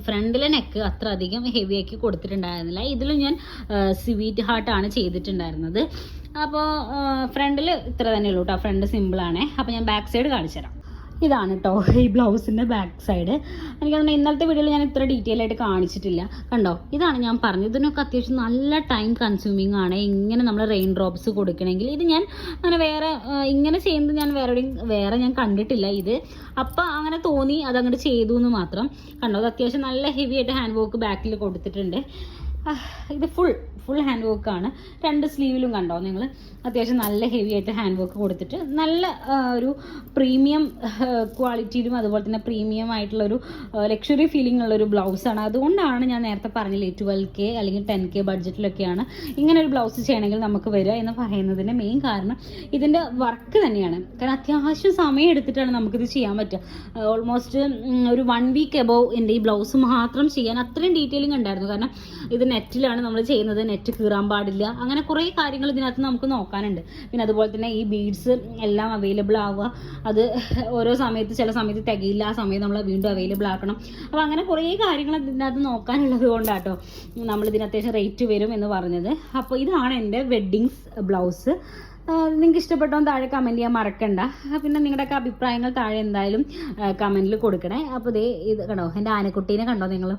ഫ്രണ്ടിലെ നെക്ക് അത്ര അധികം ഹെവി ആക്കി കൊടുത്തിട്ടുണ്ടായിരുന്നില്ല. ഇതിലും ഞാൻ സ്വീറ്റ് ഹാർട്ടാണ് ചെയ്തിട്ടുണ്ടായിരുന്നത്. അപ്പോൾ ഫ്രണ്ടിൽ ഇത്ര തന്നെ ഉള്ളൂ കേട്ടോ. ഫ്രണ്ട് സിമ്പിളാണേ. അപ്പോൾ ഞാൻ ബാക്ക് സൈഡ് കാണിച്ചു തരാം. ഇതാണ് കേട്ടോ ഈ ബ്ലൗസിൻ്റെ ബാക്ക് സൈഡ്. എനിക്കതുകൊണ്ട് ഇന്നലത്തെ വീഡിയോയിൽ ഞാൻ ഇത്ര ഡീറ്റെയിൽ ആയിട്ട് കാണിച്ചിട്ടില്ല. കണ്ടോ, ഇതാണ് ഞാൻ പറഞ്ഞത്. ഇതിനൊക്കെ അത്യാവശ്യം നല്ല ടൈം കൺസ്യൂമിങ് ആണ്. ഇങ്ങനെ നമ്മൾ റെയിൻ ഡ്രോപ്സ് കൊടുക്കണമെങ്കിൽ ഇത് ഞാൻ അങ്ങനെ ഇങ്ങനെ ചെയ്യുന്നത് ഞാൻ വേറെ ഞാൻ കണ്ടിട്ടില്ല ഇത്. അപ്പം അങ്ങനെ തോന്നി അതങ്ങോട്ട് ചെയ്തു എന്ന് മാത്രം. കണ്ടോ, അത് അത്യാവശ്യം നല്ല ഹെവി ആയിട്ട് ഹാൻഡ് വർക്ക് ബാക്കിൽ കൊടുത്തിട്ടുണ്ട്. ഇത് ഫുൾ ഹാൻഡ് വർക്കാണ്. 2 സ്ലീവിലും കണ്ടോ നിങ്ങൾ അത്യാവശ്യം നല്ല ഹെവി ആയിട്ട് ഹാൻഡ് വർക്ക് കൊടുത്തിട്ട് നല്ല ഒരു പ്രീമിയം ക്വാളിറ്റിയിലും അതുപോലെ തന്നെ പ്രീമിയം ആയിട്ടുള്ളൊരു ലക്ഷറി ഫീലിംഗ് ഉള്ളൊരു ബ്ലൗസാണ്. അതുകൊണ്ടാണ് ഞാൻ നേരത്തെ പറഞ്ഞില്ലേ 12K അല്ലെങ്കിൽ 10K ബഡ്ജറ്റിലൊക്കെയാണ് ഇങ്ങനെ ഒരു ബ്ലൗസ് ചെയ്യണമെങ്കിൽ നമുക്ക് വരിക എന്ന് പറയുന്നതിൻ്റെ മെയിൻ കാരണം ഇതിൻ്റെ വർക്ക് തന്നെയാണ്. കാരണം അത്യാവശ്യം സമയം എടുത്തിട്ടാണ് നമുക്കിത് ചെയ്യാൻ പറ്റുക. ഓൾമോസ്റ്റ് ഒരു 1 വീക്ക് എബോവ് എൻ്റെ ഈ ബ്ലൗസ് മാത്രം ചെയ്യാൻ അത്രയും ഡീറ്റെയിലിംഗ് ഉണ്ടായിരുന്നു. കാരണം ഇത് നെറ്റിലാണ് നമ്മൾ ചെയ്യുന്നത്, നെറ്റ് കീറാൻ പാടില്ല, അങ്ങനെ കുറേ കാര്യങ്ങൾ ഇതിനകത്ത് നമുക്ക് നോക്കാനുണ്ട്. പിന്നെ അതുപോലെ തന്നെ ഈ ബീഡ്സ് എല്ലാം അവൈലബിൾ ആവുക, അത് ഓരോ സമയത്ത് ചില സമയത്ത് തികയില്ല, ആ സമയത്ത് നമ്മൾ വീണ്ടും അവൈലബിൾ ആക്കണം. അപ്പോൾ അങ്ങനെ കുറേ കാര്യങ്ങൾ ഇതിനകത്ത് നോക്കാനുള്ളത് കൊണ്ടാട്ടോ നമ്മളിതിന് അത്യാവശ്യം റേറ്റ് വരും എന്ന് പറഞ്ഞത്. അപ്പോൾ ഇതാണ് എൻ്റെ വെഡ്ഡിങ്സ് ബ്ലൗസ്. നിങ്ങൾക്ക് ഇഷ്ടപ്പെട്ടോ താഴെ കമൻറ്റ് ചെയ്യാൻ മറക്കണ്ട. പിന്നെ നിങ്ങളുടെയൊക്കെ അഭിപ്രായങ്ങൾ താഴെ എന്തായാലും കമൻറ്റിൽ കൊടുക്കണേ. അപ്പോൾ ഇത് കണ്ടോ എൻ്റെ ആനക്കുട്ടീനെ കണ്ടോ നിങ്ങൾ.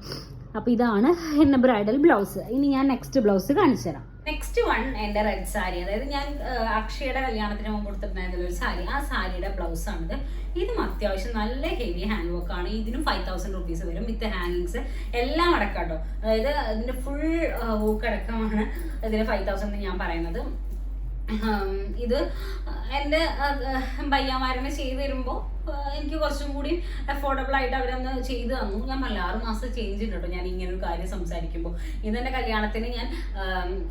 അപ്പോൾ ഇതാണ് എൻ്റെ ബ്രൈഡൽ ബ്ലൗസ്. ഇനി ഞാൻ നെക്സ്റ്റ് ബ്ലൗസ് കാണിച്ചു തരാം. നെക്സ്റ്റ് വൺ എൻ്റെ റെഡ് സാരി, അതായത് ഞാൻ അക്ഷയുടെ കല്യാണത്തിന് മുമ്പ് കൊടുത്തിട്ടുണ്ടായിരുന്ന ഒരു സാരി, ആ സാരിയുടെ ബ്ലൗസാണിത്. ഇതും അത്യാവശ്യം നല്ല ഹെവി ഹാൻഡ് വർക്ക് ആണ്. ഇതിനും 5000 റുപ്പീസ് വരും വിത്ത് ഹാങ്ങിങ്സ് എല്ലാം അടക്കാട്ടോ. അതായത് ഇതിൻ്റെ ഫുൾ വർക്ക് അടക്കമാണ് ഇതിന് 5000 എന്ന് ഞാൻ പറയുന്നത്. ഇത് എൻ്റെ പയ്യന്മാരനെ ചെയ്ത് തരുമ്പോൾ എനിക്ക് കുറച്ചും കൂടി അഫോർഡബിൾ ആയിട്ട് അവരൊന്ന് ചെയ്ത് തന്നു. ഞാൻ 6 മാസം ചേഞ്ച് ഉണ്ട് കേട്ടോ ഞാൻ ഇങ്ങനെ ഒരു കാര്യം സംസാരിക്കുമ്പോൾ. ഇതെൻ്റെ കല്യാണത്തിന് ഞാൻ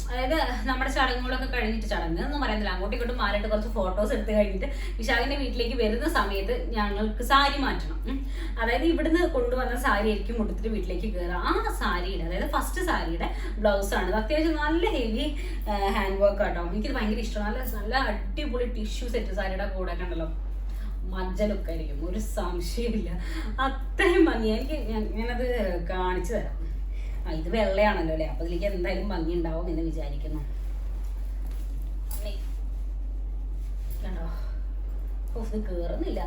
അതായത് നമ്മുടെ ചടങ്ങുകളൊക്കെ കഴിഞ്ഞിട്ട്, ചടങ്ങ് എന്ന് പറയുന്നില്ല, അങ്ങോട്ടും ഇങ്ങോട്ടും മാറിയിട്ട് കുറച്ച് ഫോട്ടോസ് എടുത്ത് കഴിഞ്ഞിട്ട് വിശാഖിൻ്റെ വീട്ടിലേക്ക് വരുന്ന സമയത്ത് ഞങ്ങൾക്ക് സാരി മാറ്റണം. അതായത് ഇവിടുന്ന് കൊണ്ടുവന്ന സാരി ആയിരിക്കും കൊടുത്തിട്ട് വീട്ടിലേക്ക് കയറുക. ആ സാരിയുടെ, അതായത് ഫസ്റ്റ് സാരിയുടെ ബ്ലൗസാണ്. അത് അത്യാവശ്യം നല്ല ഹെവി ഹാൻഡ് വർക്ക് ആട്ടോ. എനിക്കിത് ഭയങ്കര ഇഷ്ടമാണ്. നല്ല അടിപൊളി ടിഷ്യൂ സെറ്റ് സാരിയുടെ കൂടെ കണ്ടല്ലോ, മജ്ജലൊക്കെ ആയിരിക്കും, ഒരു സംശയമില്ല. അത്രയും ഭംഗി. ഞാനത് കാണിച്ചു തരാം. ഇത് വെള്ളയാണല്ലോ അല്ലേ, അപ്പോൾ ഇതിലേക്ക് എന്തായാലും ഭംഗി ഉണ്ടാവും എന്ന് വിചാരിക്കുന്നു. കണ്ടോ, ഇത് കയറുന്നില്ല,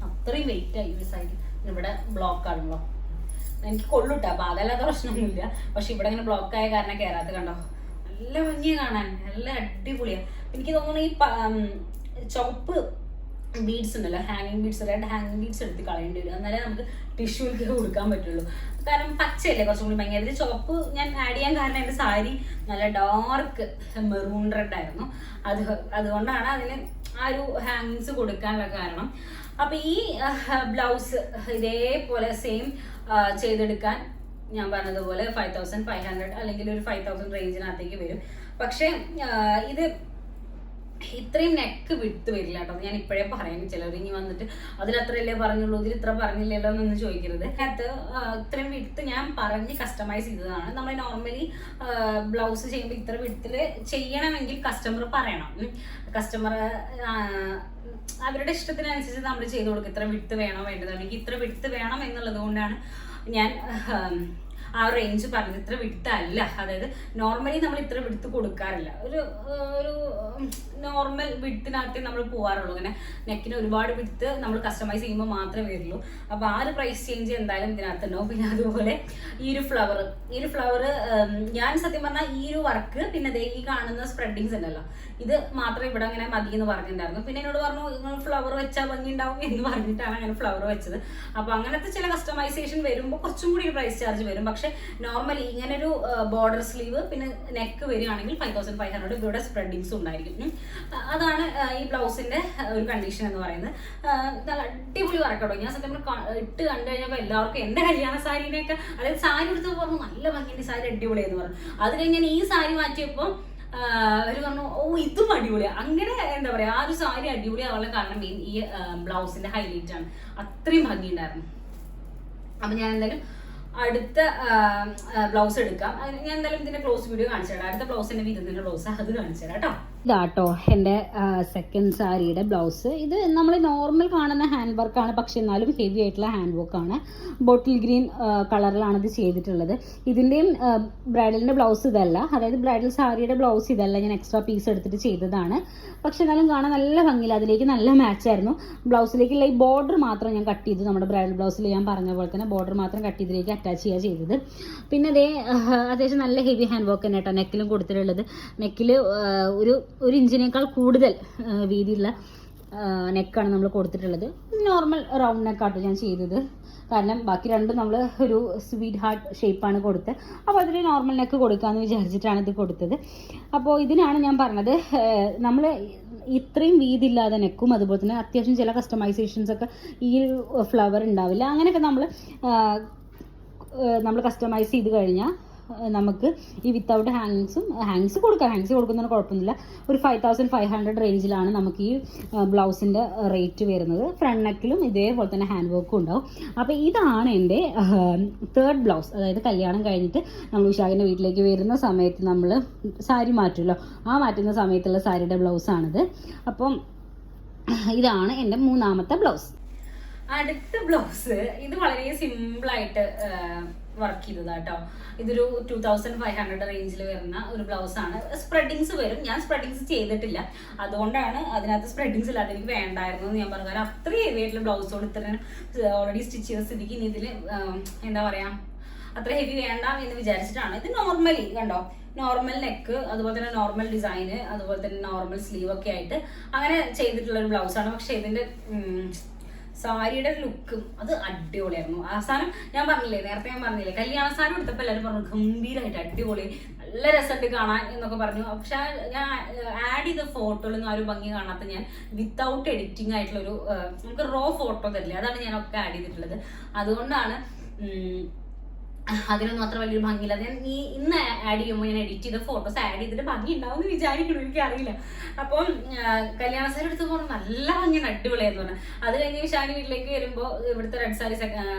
അത്രയും വെയിറ്റ് ആയി ഈ സൈഡ്. ഇവിടെ ബ്ലോക്ക് ആണല്ലോ, എനിക്ക് കൊള്ളൂട്ടാ, അപ്പോൾ അതല്ലാത്ത പ്രശ്നമൊന്നുമില്ല. പക്ഷെ ഇവിടെ ഇങ്ങനെ ബ്ലോക്ക് ആയ കാരണം കയറാത്ത. കണ്ടോ, നല്ല ഭംഗിയാണ് കാണാൻ, നല്ല അടിപൊളിയാണ്. എനിക്ക് തോന്നുന്നു ഈ ചുവപ്പ് ബീഡ്സ് ഉണ്ടല്ലോ, ഹാങ്ങിങ് ബീഡ്സ്, റെഡ് ഹാങ്ങിങ് ബീഡ്സ് എടുത്ത് കളയേണ്ടി വരും. എന്നാലേ നമുക്ക് ടിഷ്യൂലേക്ക് കൊടുക്കാൻ പറ്റുള്ളൂ. കാരണം പച്ചയല്ലേ കുറച്ചും കൂടി ഭയങ്കര. ഇത് ചുവപ്പ് ഞാൻ ആഡ് ചെയ്യാൻ കാരണം എൻ്റെ സാരി നല്ല ഡാർക്ക് മെറൂൺ റെഡ് ആയിരുന്നു. അതുകൊണ്ടാണ് അതിന് ആ ഒരു ഹാങ്ങിങ്സ് കൊടുക്കാനുള്ള കാരണം. അപ്പം ഈ ബ്ലൗസ് ഇതേപോലെ സെയിം ചെയ്തെടുക്കാൻ ഞാൻ പറഞ്ഞതുപോലെ 5500 അല്ലെങ്കിൽ ഒരു 5000 റേഞ്ചിനകത്തേക്ക് വരും. പക്ഷേ ഇത് ഇത്രയും നെക്ക് വിട്ട് വരില്ല കേട്ടോ. ഞാൻ ഇപ്പോഴേ പറയുന്നു, ചിലർ ഇനി വന്നിട്ട് അതിലത്രയല്ലേ പറഞ്ഞുള്ളൂ, ഇതിൽ ഇത്ര പറഞ്ഞില്ലല്ലോ എന്നൊന്നും ചോദിക്കരുത്. അതിനകത്ത് ഇത്രയും വിട്ട് ഞാൻ പറഞ്ഞ് കസ്റ്റമൈസ് ചെയ്തതാണ്. നമ്മൾ നോർമലി ബ്ലൗസ് ചെയ്യുമ്പോൾ ഇത്ര വിട്ടിൽ ചെയ്യണമെങ്കിൽ കസ്റ്റമർ പറയണം. കസ്റ്റമർ അവരുടെ ഇഷ്ടത്തിനനുസരിച്ച് നമ്മൾ ചെയ്ത് കൊടുക്കും. ഇത്ര വിട്ട് വേണോ വേണ്ടത്, എനിക്ക് ഇത്ര വിട്ട് വേണം എന്നുള്ളത് കൊണ്ടാണ് ഞാൻ ആ റേഞ്ച് പറഞ്ഞത്. ഇത്ര വിട്ടല്ല, അതായത് നോർമലി നമ്മൾ ഇത്ര വിടുത്ത് കൊടുക്കാറില്ല. ഒരു നോർമൽ വിട്ടിനകത്തേ നമ്മൾ പോകാറുള്ളൂ. അങ്ങനെ നെക്കിന് ഒരുപാട് വിടുത്ത് നമ്മൾ കസ്റ്റമൈസ് ചെയ്യുമ്പോൾ മാത്രമേ വരുള്ളൂ. അപ്പോൾ ആ ഒരു പ്രൈസ് ചേഞ്ച് എന്തായാലും ഇതിനകത്തുണ്ടാവും. പിന്നെ അതുപോലെ ഈ ഒരു ഫ്ലവർ ഞാൻ സത്യം പറഞ്ഞാൽ ഈ ഒരു വർക്ക് പിന്നെ ഈ കാണുന്ന സ്പ്രെഡിങ്സ് ഉണ്ടല്ലോ, ഇത് മാത്രമേ ഇവിടെ അങ്ങനെ മതി എന്ന് പറഞ്ഞിട്ടുണ്ടായിരുന്നു. പിന്നെ എന്നോട് പറഞ്ഞു നിങ്ങൾ ഫ്ലവർ വെച്ചാൽ ഭംഗി ഉണ്ടാവും എന്ന് പറഞ്ഞിട്ടാണ് അങ്ങനെ ഫ്ലവർ വെച്ചത്. അപ്പോൾ അങ്ങനത്തെ ചില കസ്റ്റമൈസേഷൻ വരുമ്പോൾ കുറച്ചും കൂടി പ്രൈസ് ചാർജ് വരും. പക്ഷെ നോർമലി ഇങ്ങനൊരു ബോർഡർ സ്ലീവ് പിന്നെ നെക്ക് വരികയാണെങ്കിൽ 5500 ഇവിടെ സ്പ്രെഡിങ്സും ഉണ്ടായിരിക്കും. അതാണ് ഈ ബ്ലൗസിന്റെ ഒരു കണ്ടീഷൻ എന്ന് പറയുന്നത്. നല്ല അടിപൊളി വർക്കട്ടോ. ഞാൻ സത്യം ഇട്ട് കണ്ടു കഴിഞ്ഞപ്പോൾ എല്ലാവർക്കും എൻ്റെ കല്യാണ സാരീനെയൊക്കെ, അതായത് സാരി എടുത്ത് പറഞ്ഞു നല്ല ഭംഗിയുണ്ട്, സാരി അടിപൊളിയെന്ന് പറഞ്ഞു. അത് കഴിഞ്ഞ് ഞാൻ ഈ സാരി മാറ്റിയപ്പോൾ അവർ പറഞ്ഞു ഓ ഇതും അടിപൊളിയാണ്. അങ്ങനെ എന്താ പറയുക, ആ ഒരു സാരി അടിപൊളിയാവാനുള്ള കാരണം മെയിൻ ഈ ബ്ലൗസിന്റെ ഹൈലൈറ്റ് ആണ്. അത്രയും ഭംഗിയുണ്ടായിരുന്നു. അപ്പം ഞാൻ എന്തായാലും അടുത്ത ബ്ലൗസ് എടുക്കാം. ഞാൻ എന്തായാലും ഇതിന്റെ ക്ലോസ് വീഡിയോ കാണിച്ചു തരാം. അടുത്ത ബ്ലൗസിന്റെ വിരുന്നിന്റെ ബ്ലൗസ് അത് കാണിച്ചു തരാം കേട്ടോ. ഇതാട്ടോ എൻ്റെ സെക്കൻഡ് സാരിയുടെ ബ്ലൗസ്. ഇത് നമ്മൾ നോർമൽ കാണുന്ന ഹാൻഡ് വർക്കാണ്, പക്ഷെ എന്നാലും ഹെവി ആയിട്ടുള്ള ഹാൻഡ് വർക്കാണ്. ബോട്ടിൽ ഗ്രീൻ കളറിലാണ് ഇത് ചെയ്തിട്ടുള്ളത്. ഇതിൻ്റെയും ബ്രൈഡലിൻ്റെ ബ്ലൗസ് ഇതല്ല, അതായത് ബ്രൈഡൽ സാരിയുടെ ബ്ലൗസ് ഇതല്ല, ഞാൻ എക്സ്ട്രാ പീസ് എടുത്തിട്ട് ചെയ്തതാണ്. പക്ഷെ എന്നാലും കാണാൻ നല്ല ഭംഗിയില്ല, അതിലേക്ക് നല്ല മാച്ചായിരുന്നു. ബ്ലൗസിലേക്കുള്ള ഈ ബോർഡർ മാത്രം ഞാൻ കട്ട് ചെയ്തു. നമ്മുടെ ബ്രൈഡൽ ബ്ലൗസിൽ ഞാൻ പറഞ്ഞ പോലെ തന്നെ ബോർഡർ മാത്രം കട്ട് ചെയ്തിലേക്ക് അറ്റാച്ച് ചെയ്യുക ചെയ്തത്. പിന്നെ അതേ അത്യാവശ്യം നല്ല ഹെവി ഹാൻഡ് വർക്ക് തന്നെ കേട്ടോ നെക്കിലും കൊടുത്തിട്ടുള്ളത്. നെക്കിൽ ഒരു ഇഞ്ചിനേക്കാൾ കൂടുതൽ വീതിയുള്ള നെക്കാണ് നമ്മൾ കൊടുത്തിട്ടുള്ളത്. നോർമൽ റൗണ്ട് നെക്കാട്ടോ ഞാൻ ചെയ്തത്, കാരണം ബാക്കി രണ്ടും നമ്മൾ ഒരു സ്വീറ്റ് ഹാർട്ട് ഷേപ്പാണ് കൊടുത്തത്. അപ്പോൾ അതിൽ നോർമൽ നെക്ക് കൊടുക്കാമെന്ന് വിചാരിച്ചിട്ടാണ് ഇത് കൊടുത്തത്. അപ്പോൾ ഇതിനാണ് ഞാൻ പറഞ്ഞത്, നമ്മൾ ഇത്രയും വീതിയില്ലാതെ നെക്കും അതുപോലെ തന്നെ അത്യാവശ്യം ചില കസ്റ്റമൈസേഷൻസ് ഒക്കെ ഈ ഫ്ലവർ ഉണ്ടാവില്ല. അങ്ങനെയൊക്കെ നമ്മൾ കസ്റ്റമൈസ് ചെയ്ത് കഴിഞ്ഞാൽ നമുക്ക് ഈ വിത്തൗട്ട് ഹാങ്സ് കൊടുക്കുന്നതിന് കുഴപ്പമൊന്നുമില്ല. ഒരു 5500 റേഞ്ചിലാണ് നമുക്ക് ഈ ബ്ലൗസിൻ്റെ റേറ്റ് വരുന്നത്. ഫ്രണ്ട് നെക്കിലും ഇതേപോലെ തന്നെ ഹാൻഡ് വർക്കും ഉണ്ടാവും. അപ്പോൾ ഇതാണ് എൻ്റെ തേർഡ് ബ്ലൗസ്. അതായത് കല്യാണം കഴിഞ്ഞിട്ട് നമ്മൾ ഉഷാഖിൻ്റെ വീട്ടിലേക്ക് വരുന്ന സമയത്ത് നമ്മൾ സാരി മാറ്റുമല്ലോ, ആ മാറ്റുന്ന സമയത്തുള്ള സാരിയുടെ ബ്ലൗസാണിത്. അപ്പം ഇതാണ് എൻ്റെ മൂന്നാമത്തെ ബ്ലൗസ്. അടുത്ത ബ്ലൗസ് ഇത് വളരെ സിമ്പിളായിട്ട് വർക്ക് ചെയ്തതാട്ടോ. ഇതൊരു 2500 റേഞ്ചിൽ വരുന്ന ഒരു ബ്ലൗസാണ്. സ്പ്രെഡിങ്സ് വരും, ഞാൻ സ്പ്രെഡിങ്സ് ചെയ്തിട്ടില്ല, അതുകൊണ്ടാണ് അതിനകത്ത് സ്പ്രെഡിങ്സ് ഇല്ലാതെ എനിക്ക് വേണ്ടായിരുന്നു എന്ന് ഞാൻ പറഞ്ഞു. കാരണം അത്രയും ഹെവി ആയിട്ടുള്ള ബ്ലൗസോട് ഇത്രയും ഓൾറെഡി സ്റ്റിച്ച് ചെയ്ത സ്ഥിതിക്ക് ഇനി ഇതിൽ എന്താ പറയുക അത്ര ഹെവി വേണ്ട എന്ന് വിചാരിച്ചിട്ടാണ്. ഇത് നോർമലി കണ്ടോ, നോർമൽ നെക്ക്, അതുപോലെ തന്നെ നോർമൽ ഡിസൈന്, അതുപോലെ തന്നെ നോർമൽ സ്ലീവ് ഒക്കെ ആയിട്ട് അങ്ങനെ ചെയ്തിട്ടുള്ള ഒരു ബ്ലൗസാണ്. പക്ഷെ ഇതിൻ്റെ സാരിയുടെ ലുക്കും അത് അടിപൊളിയായിരുന്നു. അവസാനം ഞാൻ പറഞ്ഞില്ലേ കല്യാണ സാരി എടുത്തപ്പോൾ എല്ലാവരും പറഞ്ഞു ഗംഭീരമായിട്ട് അടിപൊളി, നല്ല രസമായിട്ട് കാണാൻ എന്നൊക്കെ പറഞ്ഞു. പക്ഷെ ഞാൻ ആഡ് ചെയ്ത ഫോട്ടോയിലൊന്നും ആ ഒരു ഭംഗി കാണാത്ത ഞാൻ വിത്തൗട്ട് എഡിറ്റിംഗ് ആയിട്ടുള്ളൊരു നമുക്ക് റോ ഫോട്ടോ തരില്ല, അതാണ് ഞാനൊക്കെ ആഡ് ചെയ്തിട്ടുള്ളത്. അതുകൊണ്ടാണ് അതിനൊന്നും അത്ര വലിയൊരു ഭംഗിയില്ല. ഞാൻ ഇന്ന് ആഡ് ചെയ്യുമ്പോൾ ഞാൻ എഡിറ്റ് ചെയ്ത ഫോട്ടോസ് ആഡ് ചെയ്തിട്ട് ഭംഗി ഉണ്ടാവും എന്ന് വിചാരിക്കണം, എനിക്കറിയില്ല. അപ്പം കല്യാണ സാരി എടുത്ത് പറഞ്ഞു നല്ല ഭംഗിയാണ്, അടിപൊളിയായിരുന്നു പറഞ്ഞു. അത് കഴിഞ്ഞ് ഷാനി വീട്ടിലേക്ക് വരുമ്പോൾ ഇവിടുത്തെ red sari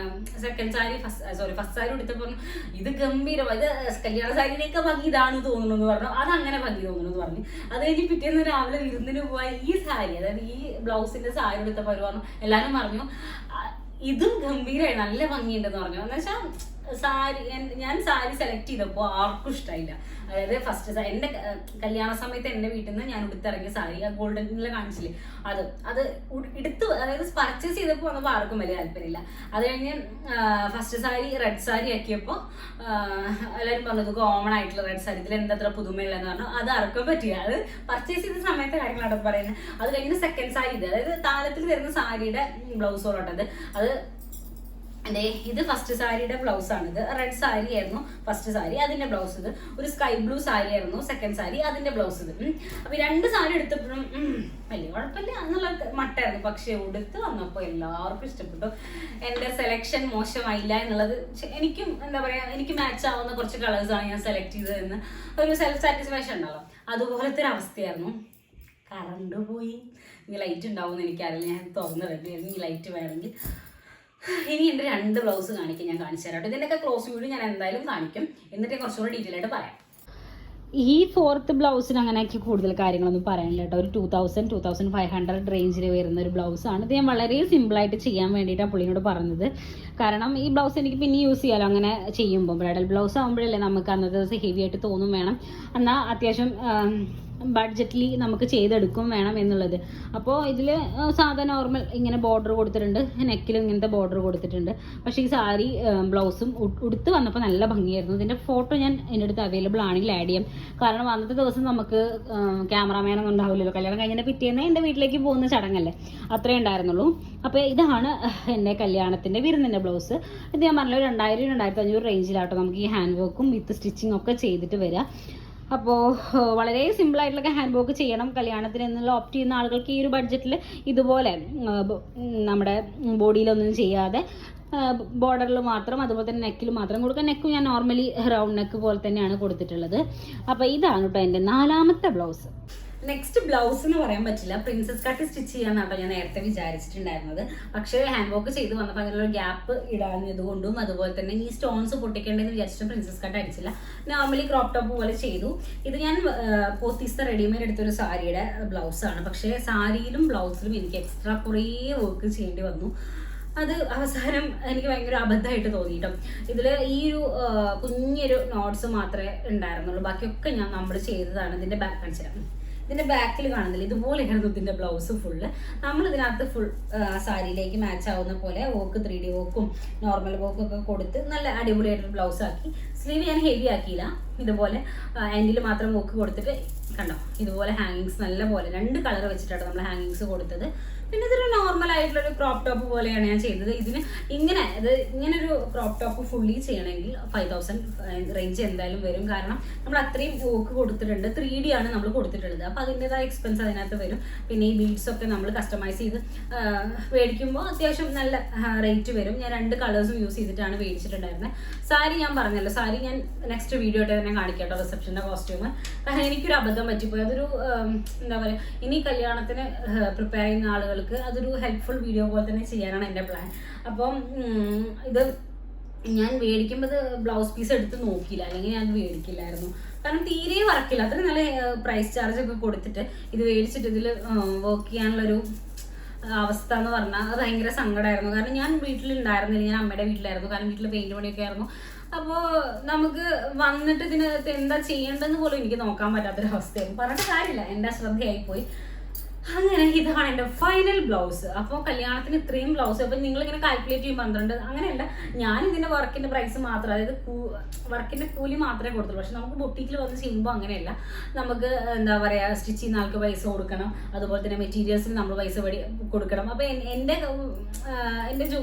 second sari first sari എടുത്തപ്പോൾ പറഞ്ഞു ഇത് ഗംഭീരം, ഇത് കല്യാണ സാരിയിലേക്ക് ഭംഗി ഇതാണ് തോന്നുന്നു എന്ന് പറഞ്ഞു. അത് അങ്ങനെ ഭംഗി തോന്നുന്നു എന്ന് പറഞ്ഞു. അത് കഴിഞ്ഞ് പിറ്റേന്ന് രാവിലെ വിരുന്നിന് പോയ ഈ സാരി, അതായത് ഈ ബ്ലൗസിന്റെ സാരി എടുത്തപ്പോൾ പറഞ്ഞു എല്ലാവരും പറഞ്ഞു ഇതും ഗംഭീരമായി നല്ല ഭംഗിയുണ്ടെന്ന് പറഞ്ഞു. എന്ന് വെച്ചാൽ ഞാൻ സാരി സെലക്ട് ചെയ്തപ്പോൾ ആർക്കും ഇഷ്ടമായില്ല. അതായത് ഫസ്റ്റ് എൻ്റെ കല്യാണ സമയത്ത് എൻ്റെ വീട്ടിൽ നിന്ന് ഞാൻ ഉടുത്തിറങ്ങിയ സാരി, ആ ഗോൾഡനിൽ കാണിച്ചില്ലേ, അത് എടുത്ത് അതായത് പർച്ചേസ് ചെയ്തപ്പോൾ വന്നപ്പോൾ ആർക്കും വലിയ താല്പര്യമില്ല. അത് കഴിഞ്ഞ് ഫസ്റ്റ് സാരി റെഡ് സാരി ആക്കിയപ്പോൾ എല്ലാവരും പറഞ്ഞത് കോമൺ ആയിട്ടുള്ള റെഡ് സാരി, ഇതിൽ എന്താ അത്ര പുതുമയുള്ളതെന്ന് പറഞ്ഞു. അത് ആർക്കും പറ്റില്ല. അത് പർച്ചേസ് ചെയ്ത സമയത്തെ കാര്യങ്ങളാണ് പറയുന്നത്. അത് കഴിഞ്ഞ് സെക്കൻഡ് സാരി, ഇത് അതായത് താലത്തിൽ വരുന്ന സാരിയുടെ ബ്ലൗസോളോട്ടത്. അത് ഇത് ഫസ്റ്റ് സാരിയുടെ ബ്ലൗസ് ആണ്. ഇത് റെഡ് സാരി ആയിരുന്നു ഫസ്റ്റ് സാരി, അതിന്റെ ബ്ലൗസ്. ഇത് ഒരു സ്കൈ ബ്ലൂ സാരി ആയിരുന്നു സെക്കൻഡ് സാരി, അതിന്റെ ബ്ലൗസ്. ഇത് അപ്പൊ 2 സാരി എടുത്തപ്പോഴും വലിയ കുഴപ്പമില്ല എന്നുള്ള മട്ടായിരുന്നു. പക്ഷെ ഉടുത്ത് വന്നപ്പോൾ എല്ലാവർക്കും ഇഷ്ടപ്പെട്ടു. എന്റെ സെലക്ഷൻ മോശമായില്ല എന്നുള്ളത് എനിക്കും എന്താ പറയാ, എനിക്ക് മാച്ച് ആവുന്ന കുറച്ച് കളേഴ്സാണ് ഞാൻ സെലക്ട് ചെയ്തതെന്ന് ഒരു സെൽഫ് സാറ്റിസ്ഫാക്ഷൻ ഉണ്ടല്ലോ, അതുപോലത്തെ ഒരു അവസ്ഥയായിരുന്നു. കറണ്ട് പോയി. ഇനി ലൈറ്റ് ഉണ്ടാവും എന്ന് എനിക്കറിയില്ല, ഞാൻ തുറന്ന് റെഡിയായിരുന്നു. ഈ ലൈറ്റ് വേണമെങ്കിൽ ഇനി എൻ്റെ 2 ബ്ലൗസ് കാണിക്കും, ഞാൻ കാണിച്ചു തരാം. ഇതിൻ്റെയൊക്കെ ക്ലോസ് വീഡിയോ ഞാൻ എന്തായാലും കാണിക്കും, എന്നിട്ട് കുറച്ചുകൂടി ഡീറ്റെയിൽ ആയിട്ട് പറയാം. ഈ 4th ബ്ലൗസിന് അങ്ങനെയൊക്കെ കൂടുതൽ കാര്യങ്ങളൊന്നും പറയാനില്ല കേട്ടോ. ഒരു 2500 റേഞ്ചിൽ വരുന്ന ഒരു ബ്ലൗസാണ്. ഇത് ഞാൻ വളരെ സിമ്പിളായിട്ട് ചെയ്യാൻ വേണ്ടിയിട്ടാണ് പുള്ളിനോട് പറഞ്ഞത്. കാരണം ഈ ബ്ലൗസ് എനിക്ക് പിന്നെ യൂസ് ചെയ്യാമല്ലോ അങ്ങനെ ചെയ്യുമ്പോൾ. ബ്രൈഡൽ ബ്ലൗസ് ആകുമ്പോഴല്ലേ നമുക്ക് അന്നത്തെ ദിവസം ഹെവി ആയിട്ട് തോന്നും വേണം, എന്നാൽ അത്യാവശ്യം ബഡ്ജറ്റ്ലി നമുക്ക് ചെയ്തെടുക്കും വേണം എന്നുള്ളത്. അപ്പോൾ ഇതിൽ സാധാ നോർമൽ ഇങ്ങനെ ബോർഡർ കൊടുത്തിട്ടുണ്ട്, നെക്കിലും ഇങ്ങനത്തെ ബോർഡർ കൊടുത്തിട്ടുണ്ട്. പക്ഷേ ഈ സാരി ബ്ലൗസും ഉടുത്ത് വന്നപ്പോൾ നല്ല ഭംഗിയായിരുന്നു. ഇതിൻ്റെ ഫോട്ടോ ഞാൻ എൻ്റെ അടുത്ത് അവൈലബിൾ ആണെങ്കിൽ ആഡ് ചെയ്യാം. കാരണം അന്നത്തെ ദിവസം നമുക്ക് ക്യാമറാമാനൊന്നും ഉണ്ടാവില്ലല്ലോ, കല്യാണം കഴിഞ്ഞതിൻ്റെ പിറ്റേന്ന് എൻ്റെ വീട്ടിലേക്ക് പോകുന്ന ചടങ്ങല്ലേ, അത്രേ ഉണ്ടായിരുന്നുള്ളൂ. അപ്പോൾ ഇതാണ് എൻ്റെ കല്യാണത്തിൻ്റെ വിരുന്നിൻ്റെ ബ്ലൗസ്. ഇത് ഞാൻ പറഞ്ഞല്ലോ 2000-2500 റേഞ്ചിലാട്ടോ നമുക്ക് ഈ ഹാൻഡ് വർക്കും വിത്ത് സ്റ്റിച്ചിങ് ഒക്കെ ചെയ്തിട്ട് വരിക. അപ്പോൾ വളരെ സിമ്പിളായിട്ടുള്ള ഹാൻഡ് വർക്ക് ചെയ്യണം കല്യാണത്തിന് എന്നുള്ള ഓപ്റ്റ് ചെയ്യുന്ന ആളുകൾക്ക് ഈ ഒരു ബഡ്ജറ്റിൽ ഇതുപോലെ നമ്മുടെ ബോഡിയിലൊന്നും ചെയ്യാതെ ബോർഡറിൽ മാത്രം, അതുപോലെ തന്നെ നെക്കിൽ മാത്രം കൊടുക്കുക. നെക്ക് ഞാൻ നോർമലി റൗണ്ട് നെക്ക് പോലെ തന്നെയാണ് കൊടുത്തിട്ടുള്ളത്. അപ്പോൾ ഇതാണ് കേട്ടോ എൻ്റെ 4ാമത്തെ ബ്ലൗസ്. നെക്സ്റ്റ് ബ്ലൗസ് എന്ന് പറയാൻ പറ്റില്ല, പ്രിൻസസ് കട്ട് സ്റ്റിച്ച് ചെയ്യാന്നാട്ടോ ഞാൻ നേരത്തെ വിചാരിച്ചിട്ടുണ്ടായിരുന്നത്. പക്ഷേ ഹാൻഡ് വർക്ക് ചെയ്ത് വന്നപ്പോൾ അതിലൊരു ഗ്യാപ്പ് ഇടാഞ്ഞത് കൊണ്ടും അതുപോലെ തന്നെ ഈ സ്റ്റോൺസ് പൊട്ടിക്കേണ്ടതെന്ന് വിചാരിച്ചിട്ട് പ്രിൻസസ് കട്ട് അടിച്ചില്ല. നോർമലി ക്രോപ്പ് ടോപ്പ് പോലെ ചെയ്തു. ഇത് ഞാൻ പോത്തീസ്ത റെഡിമെയ്ഡ് എടുത്തൊരു സാരിയുടെ ബ്ലൗസാണ്. പക്ഷേ സാരിയിലും ബ്ലൗസിലും എനിക്ക് എക്സ്ട്രാ കുറേ വർക്ക് ചെയ്യേണ്ടി വന്നു. അത് അവസാനം എനിക്ക് ഭയങ്കര അബദ്ധമായിട്ട് തോന്നി കേട്ടോ. ഇതിൽ ഈ ഒരു കുഞ്ഞൊരു നോട്ട്സ് മാത്രമേ ഉണ്ടായിരുന്നുള്ളൂ, ബാക്കിയൊക്കെ നമ്മൾ ചെയ്തതാണ്. ഇതിൻ്റെ ബാക്ക് കാണിച്ചുതരാം. ഇതിൻ്റെ ബാക്കിൽ കാണുന്നില്ല, ഇതുപോലെയായിരുന്നു ഇതിൻ്റെ ബ്ലൗസ് ഫുള്ള്. നമ്മൾ ഇതിനകത്ത് ഫുൾ സാരിയിലേക്ക് മാച്ച് ആവുന്ന പോലെ വർക്ക് 3D വർക്കും നോർമൽ വർക്കും ഒക്കെ കൊടുത്ത് നല്ല അടിപൊളിയായിട്ടൊരു ബ്ലൗസ് ആക്കി. സ്ലീവ് ഞാൻ ഹെവി ആക്കിയില്ല, ഇതുപോലെ എൻഡിൽ മാത്രം വർക്ക് കൊടുത്തിട്ട് കണ്ടോ, ഇതുപോലെ ഹാങ്ങിങ്സ് നല്ല പോലെ 2 കളർ വെച്ചിട്ടാണ് നമ്മൾ ഹാങ്ങിങ്സ് കൊടുത്തത്. പിന്നെ ഇതൊരു നോർമൽ ആയിട്ടുള്ളൊരു ക്രോപ്പ് ടോപ്പ് പോലെയാണ് ഞാൻ ചെയ്തത്. ഇതിന് ഇങ്ങനൊരു ക്രോപ്പ് ടോപ്പ് ഫുള്ളി ചെയ്യണമെങ്കിൽ 5000 റേഞ്ച് എന്തായാലും വരും. കാരണം നമ്മൾ അത്രയും വർക്ക് കൊടുത്തിട്ടുണ്ട്, 3D ആണ് നമ്മൾ കൊടുത്തിട്ടുള്ളത്. അപ്പോൾ അതിൻ്റെതായ എക്സ്പെൻസ് അതിനകത്ത് വരും. പിന്നെ ഈ ബീഡ്സ് ഒക്കെ നമ്മൾ കസ്റ്റമൈസ് ചെയ്ത് മേടിക്കുമ്പോൾ അത്യാവശ്യം നല്ല റേറ്റ് വരും. ഞാൻ 2 കളേഴ്സും യൂസ് ചെയ്തിട്ടാണ് മേടിച്ചിട്ടുണ്ടായിരുന്നത്. സാരി ഞാൻ പറഞ്ഞല്ലോ, സാരി ഞാൻ നെക്സ്റ്റ് വീഡിയോ ആയിട്ട് തന്നെ കാണിക്കാം കേട്ടോ, റിസപ്ഷൻ്റെ കോസ്റ്റ്യൂം. കാരണം എനിക്കൊരു അബദ്ധം പറ്റിപ്പോയി. അതൊരു എന്താ പറയുക, ഇനി കല്യാണത്തിന് പ്രിപ്പയർ ചെയ്യുന്ന ആളുകൾ അതൊരു ഹെൽപ്ഫുൾ വീഡിയോ പോലെ തന്നെ ചെയ്യാനാണ് എൻ്റെ പ്ലാൻ. അപ്പം ഇത് ഞാൻ മേടിക്കുമ്പോൾ ബ്ലൗസ് പീസ് എടുത്ത് നോക്കിയില്ല, അല്ലെങ്കിൽ ഞാൻ മേടിക്കില്ലായിരുന്നു. കാരണം തീരെ വർക്കില്ല. അത്രയും നല്ല പ്രൈസ് ചാർജ് ഒക്കെ കൊടുത്തിട്ട് ഇത് മേടിച്ചിട്ട് ഇതിൽ വർക്ക് ചെയ്യാനുള്ളൊരു അവസ്ഥ എന്ന് പറഞ്ഞാൽ അത് ഭയങ്കര സങ്കടമായിരുന്നു. കാരണം ഞാൻ വീട്ടിലുണ്ടായിരുന്നില്ല, ഞാൻ അമ്മയുടെ വീട്ടിലായിരുന്നു. കാരണം വീട്ടിൽ പെയിന്റ് പണിയൊക്കെ ആയിരുന്നു. അപ്പോൾ നമുക്ക് വന്നിട്ട് ഇതിനകത്ത് എന്താ ചെയ്യേണ്ടതെന്ന് പോലും എനിക്ക് നോക്കാൻ പറ്റാത്തൊരവസ്ഥയായിരുന്നു. പറഞ്ഞിട്ട് കാര്യമില്ല, എൻ്റെ അശ്രദ്ധയായിപ്പോയി. അങ്ങനെ ഇതാണ് എൻ്റെ ഫൈനൽ ബ്ലൗസ്. അപ്പോൾ കല്യാണത്തിന് ഇത്രയും ബ്ലൗസ്. അപ്പോൾ നിങ്ങളിങ്ങനെ കാൽക്കുലേറ്റ് ചെയ്യും 12, അങ്ങനെയല്ല. ഞാൻ ഇതിൻ്റെ വർക്കിൻ്റെ പ്രൈസ് മാത്രം, അതായത് വർക്കിൻ്റെ കൂലി മാത്രമേ കൊടുത്തുള്ളൂ. പക്ഷെ നമുക്ക് ബൊട്ടീക്കിൽ വന്ന് ചെയ്യുമ്പോൾ അങ്ങനെയല്ല. നമുക്ക് എന്താ പറയുക, സ്റ്റിച്ച് ചെയ്യുന്ന ആൾക്ക് പൈസ കൊടുക്കണം, അതുപോലെ തന്നെ മെറ്റീരിയൽസിന് നമ്മൾ പൈസ കൊടുക്കണം. അപ്പോൾ എൻ്റെ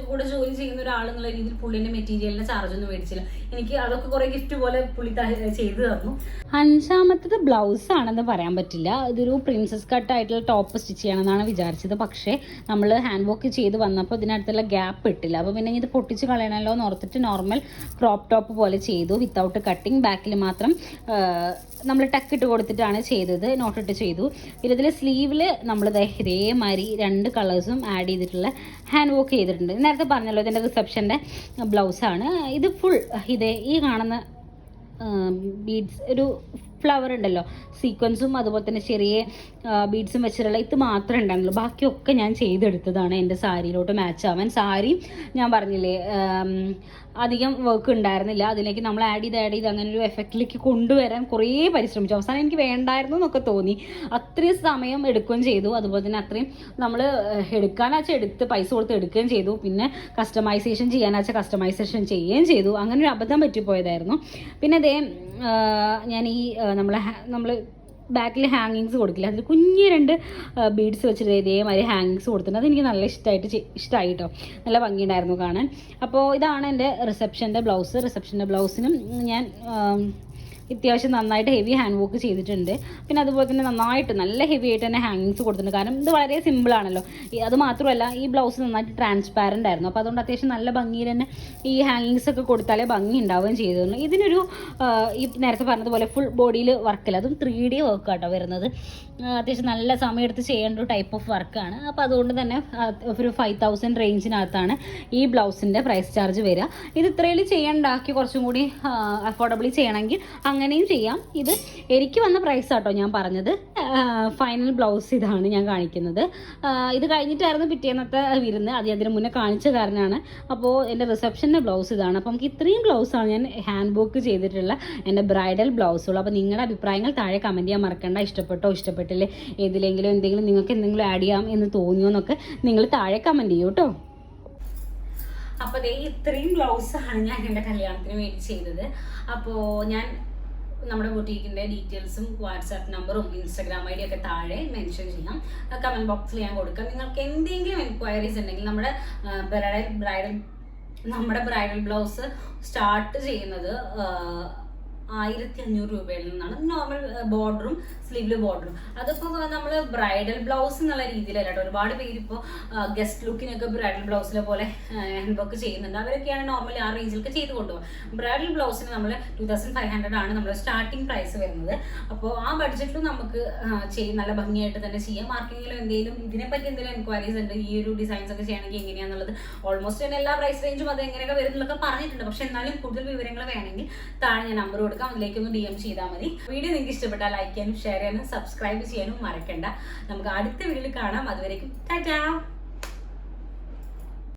കൂടെ ജോലി ചെയ്യുന്ന ഒരാളെന്നുള്ള രീതിയിൽ പുള്ളിൻ്റെ മെറ്റീരിയലിൻ്റെ ചാർജൊന്നും മേടിച്ചില്ല. എനിക്ക് അതൊക്കെ കുറേ ഗിഫ്റ്റ് പോലെ പുള്ളി ചെയ്തു തന്നു. 5ാമത്തത് ബ്ലൗസ് ആണെന്ന് പറയാൻ പറ്റില്ല. ഇതൊരു പ്രിൻസസ് കട്ട് ആയിട്ടുള്ള ടോപ്പ് സ്റ്റിച്ച് ചെയ്യണമെന്നാണ് വിചാരിച്ചത്. പക്ഷേ നമ്മൾ ഹാൻഡ് വർക്ക് ചെയ്ത് വന്നപ്പോൾ ഇതിനടുത്തുള്ള ഗ്യാപ്പ് ഇട്ടില്ല. അപ്പോൾ പിന്നെ ഇത് പൊട്ടിച്ച് കളയണമല്ലോ എന്ന് ഓർത്തിട്ട് നോർമൽ ക്രോപ്പ് ടോപ്പ് പോലെ ചെയ്തു, വിത്തൗട്ട് കട്ടിങ്. ബാക്കിൽ മാത്രം നമ്മൾ ടക്കിട്ട് കൊടുത്തിട്ടാണ് ചെയ്തത്, നോട്ടിട്ട് ചെയ്തു. പിന്നെ ഇതിൽ സ്ലീവിൽ നമ്മൾ ഇതേമാതിരി 2 കളേഴ്സും ആഡ് ചെയ്തിട്ടുള്ള ഹാൻഡ് വർക്ക് ചെയ്തിട്ടുണ്ട്. നേരത്തെ പറഞ്ഞല്ലോ ഇതിൻ്റെ റിസപ്ഷൻ്റെ ബ്ലൗസാണ് ഇത്. ഫുൾ ഈ കാണുന്ന ബീഡ്സ് ഒരു ഫ്ലവർ ഉണ്ടല്ലോ, സീക്വൻസും അതുപോലെ തന്നെ ചെറിയ ബീഡ്സും വെച്ചിട്ടുള്ള ഇത് മാത്രമേ ഉണ്ടായിരുന്നുള്ളൂ. ബാക്കിയൊക്കെ ഞാൻ ചെയ്തെടുത്തതാണ് എൻ്റെ സാരിയിലോട്ട് മാച്ച് ആവാൻ. സാരി ഞാൻ പറഞ്ഞില്ലേ അധികം വർക്ക് ഉണ്ടായിരുന്നില്ല, അതിലേക്ക് നമ്മൾ ആഡ് ചെയ്ത് അങ്ങനെ ഒരു എഫക്റ്റിലേക്ക് കൊണ്ടുവരാൻ കുറേ പരിശ്രമിച്ചു. അവസാനം എനിക്ക് വേണ്ടായിരുന്നു എന്നൊക്കെ തോന്നി. അത്രയും സമയം എടുക്കുകയും ചെയ്തു. അതുപോലെ തന്നെ അത്രയും നമ്മൾ എടുക്കാനാച്ചാൽ എടുത്ത് പൈസ കൊടുത്ത് എടുക്കുകയും ചെയ്തു. പിന്നെ കസ്റ്റമൈസേഷൻ ചെയ്യാനാച്ചാൽ കസ്റ്റമൈസേഷൻ ചെയ്യുകയും ചെയ്തു. അങ്ങനെ ഒരു അബദ്ധം പറ്റിപ്പോയതായിരുന്നു. പിന്നെ അതേ ഞാൻ ഈ നമ്മൾ ബാക്കിൽ ഹാങ്ങിങ്സ് കൊടുക്കില്ല, അതിൽ കുഞ്ഞ് 2 ബീഡ്സ് വെച്ചിട്ട് ഇതേമാതിരി ഹാങ്ങിങ്സ് കൊടുത്തിട്ടുണ്ട്. അതെനിക്ക് നല്ല ഇഷ്ടമായി കേട്ടോ, നല്ല ഭംഗിയുണ്ടായിരുന്നു കാണാൻ. അപ്പോൾ ഇതാണ് എൻ്റെ റിസപ്ഷൻ്റെ ബ്ലൗസിനും ഞാൻ അത്യാവശ്യം നന്നായിട്ട് ഹെവി ഹാൻഡ് വർക്ക് ചെയ്തിട്ടുണ്ട്. പിന്നെ അതുപോലെ തന്നെ നന്നായിട്ട് നല്ല ഹെവി ആയിട്ട് തന്നെ ഹാങ്ങിങ്സ് കൊടുത്തിട്ടുണ്ട്. കാരണം ഇത് വളരെ സിമ്പിളാണല്ലോ. അത് മാത്രമല്ല ഈ ബ്ലൗസ് നന്നായിട്ട് ട്രാൻസ്പാരൻ്റ് ആയിരുന്നു. അപ്പോൾ അതുകൊണ്ട് അത്യാവശ്യം നല്ല ഭംഗിയിൽ തന്നെ ഈ ഹാങ്ങിങ്സ് ഒക്കെ കൊടുത്താലേ ഭംഗി ഉണ്ടാവുകയും ചെയ്തിരുന്നു. ഇതിനൊരു ഈ നേരത്തെ പറഞ്ഞതുപോലെ ഫുൾ ബോഡിയിൽ വർക്കില്ല, അതും 3D വർക്കാട്ടോ വരുന്നത്. അത്യാവശ്യം നല്ല സമയമെടുത്ത് ചെയ്യേണ്ട ഒരു ടൈപ്പ് ഓഫ് വർക്കാണ്. അപ്പോൾ അതുകൊണ്ട് തന്നെ ഒരു 5000 റേഞ്ചിനകത്താണ് ഈ ബ്ലൗസിൻ്റെ പ്രൈസ് ചാർജ് വരിക. ഇത് ഇത്രയിൽ ചെയ്യണ്ടാക്കി കുറച്ചും കൂടി അഫോർഡബിളി ചെയ്യണമെങ്കിൽ അങ്ങനെയും ചെയ്യാം. ഇത് എനിക്ക് വന്ന പ്രൈസ് ആട്ടോ ഞാൻ പറഞ്ഞത്. ഫൈനൽ ബ്ലൗസ് ഇതാണ് ഞാൻ കാണിക്കുന്നത്. ഇത് കഴിഞ്ഞിട്ടായിരുന്നു പിറ്റേന്നത്തെ വിരുന്ന്, അതിന് മുന്നേ കാണിച്ച കാരണമാണ്. അപ്പോൾ എൻ്റെ റിസപ്ഷൻ്റെ ബ്ലൗസ് ഇതാണ്. അപ്പോൾ നമുക്ക് ഇത്രയും ബ്ലൗസാണ് ഞാൻ ഹാൻഡ് വർക്ക് ചെയ്തിട്ടുള്ള എൻ്റെ ബ്രൈഡൽ ബ്ലൗസുകൾ. അപ്പോൾ നിങ്ങളുടെ അഭിപ്രായങ്ങൾ താഴെ കമൻറ്റ് ചെയ്യാൻ മറക്കണ്ട. ഇഷ്ടപ്പെട്ടില്ലേ, എന്തെങ്കിലും നിങ്ങൾക്ക് എന്തെങ്കിലും ആഡ് ചെയ്യാം എന്ന് തോന്നിയോ എന്നൊക്കെ നിങ്ങൾ താഴെ കമൻറ്റ് ചെയ്യൂ കേട്ടോ. അപ്പോൾ ഇത്രയും ബ്ലൗസാണ് ഞാൻ എൻ്റെ കല്യാണത്തിന് വേണ്ടി ചെയ്തത്. അപ്പോൾ ഞാൻ നമ്മുടെ ബൊട്ടീക്കിൻ്റെ ഡീറ്റെയിൽസും വാട്സാപ്പ് നമ്പറും ഇൻസ്റ്റാഗ്രാം ID ഒക്കെ താഴെ മെൻഷൻ ചെയ്യാം, കമൻറ്റ് ബോക്സിൽ ഞാൻ കൊടുക്കാം. നിങ്ങൾക്ക് എന്തെങ്കിലും എൻക്വയറീസ് ഉണ്ടെങ്കിൽ നമ്മുടെ ബ്രൈഡൽ ബ്ലൗസ് സ്റ്റാർട്ട് ചെയ്യുന്നത് 1500 രൂപയിൽ നിന്നാണ്. നോർമൽ ബോർഡറും സ്ലീവില് ബോർഡറും. അതിപ്പോൾ നമ്മൾ ബ്രൈഡൽ ബ്ലൗസ് എന്നുള്ള രീതിയിലല്ല കേട്ടോ. ഒരുപാട് പേര് ഇപ്പോൾ ഗസ്റ്റ് ലുക്കിനൊക്കെ ബ്രൈഡൽ ബ്ലൗസിലെ പോലെ ഹാൻഡ് വർക്ക് ചെയ്യുന്നുണ്ട്. അവരൊക്കെയാണ് നോർമലി ആ റേഞ്ചിലൊക്കെ ചെയ്ത് കൊണ്ടുപോകും. ബ്രൈഡൽ ബ്ലൗസിന് നമ്മൾ 2500 ആണ് നമ്മൾ സ്റ്റാർട്ടിങ് പ്രൈസ് വരുന്നത്. അപ്പോൾ ആ ബഡ്ജറ്റിലും നമുക്ക് നല്ല ഭംഗിയായിട്ട് തന്നെ ചെയ്യാം. മാർക്കെങ്കിലും ഇതിനെപ്പറ്റി എന്തെങ്കിലും എൻക്വയറീസ് ഉണ്ട്, ഈ ഒരു ഡിസൈൻസ് ഒക്കെ ചെയ്യണമെങ്കിൽ എങ്ങനെയാണെന്നുള്ളത് ഓൾമോസ്റ്റ് തന്നെ എല്ലാ പ്രൈസ് റേഞ്ചും അത് എങ്ങനെയൊക്കെ വരുന്നതൊക്കെ പറഞ്ഞിട്ടുണ്ട്. പക്ഷെ എന്നാലും കൂടുതൽ വിവരങ്ങൾ വേണമെങ്കിൽ താഴെ ഞാൻ നമ്പർ കൊടുക്കാം, അതിലേക്കൊന്ന് DM ചെയ്താൽ മതി. വീഡിയോ നിങ്ങൾക്ക് ഇഷ്ടപ്പെട്ടാൽ ലൈക്ക് ചെയ്യാനും ഷെയർ ചെയ്യാനും സബ്സ്ക്രൈബ് ചെയ്യാനും മറക്കണ്ട. നമുക്ക് അടുത്ത വീഡിയോയിൽ കാണാം. അതുവരേക്കും ടാറ്റാ.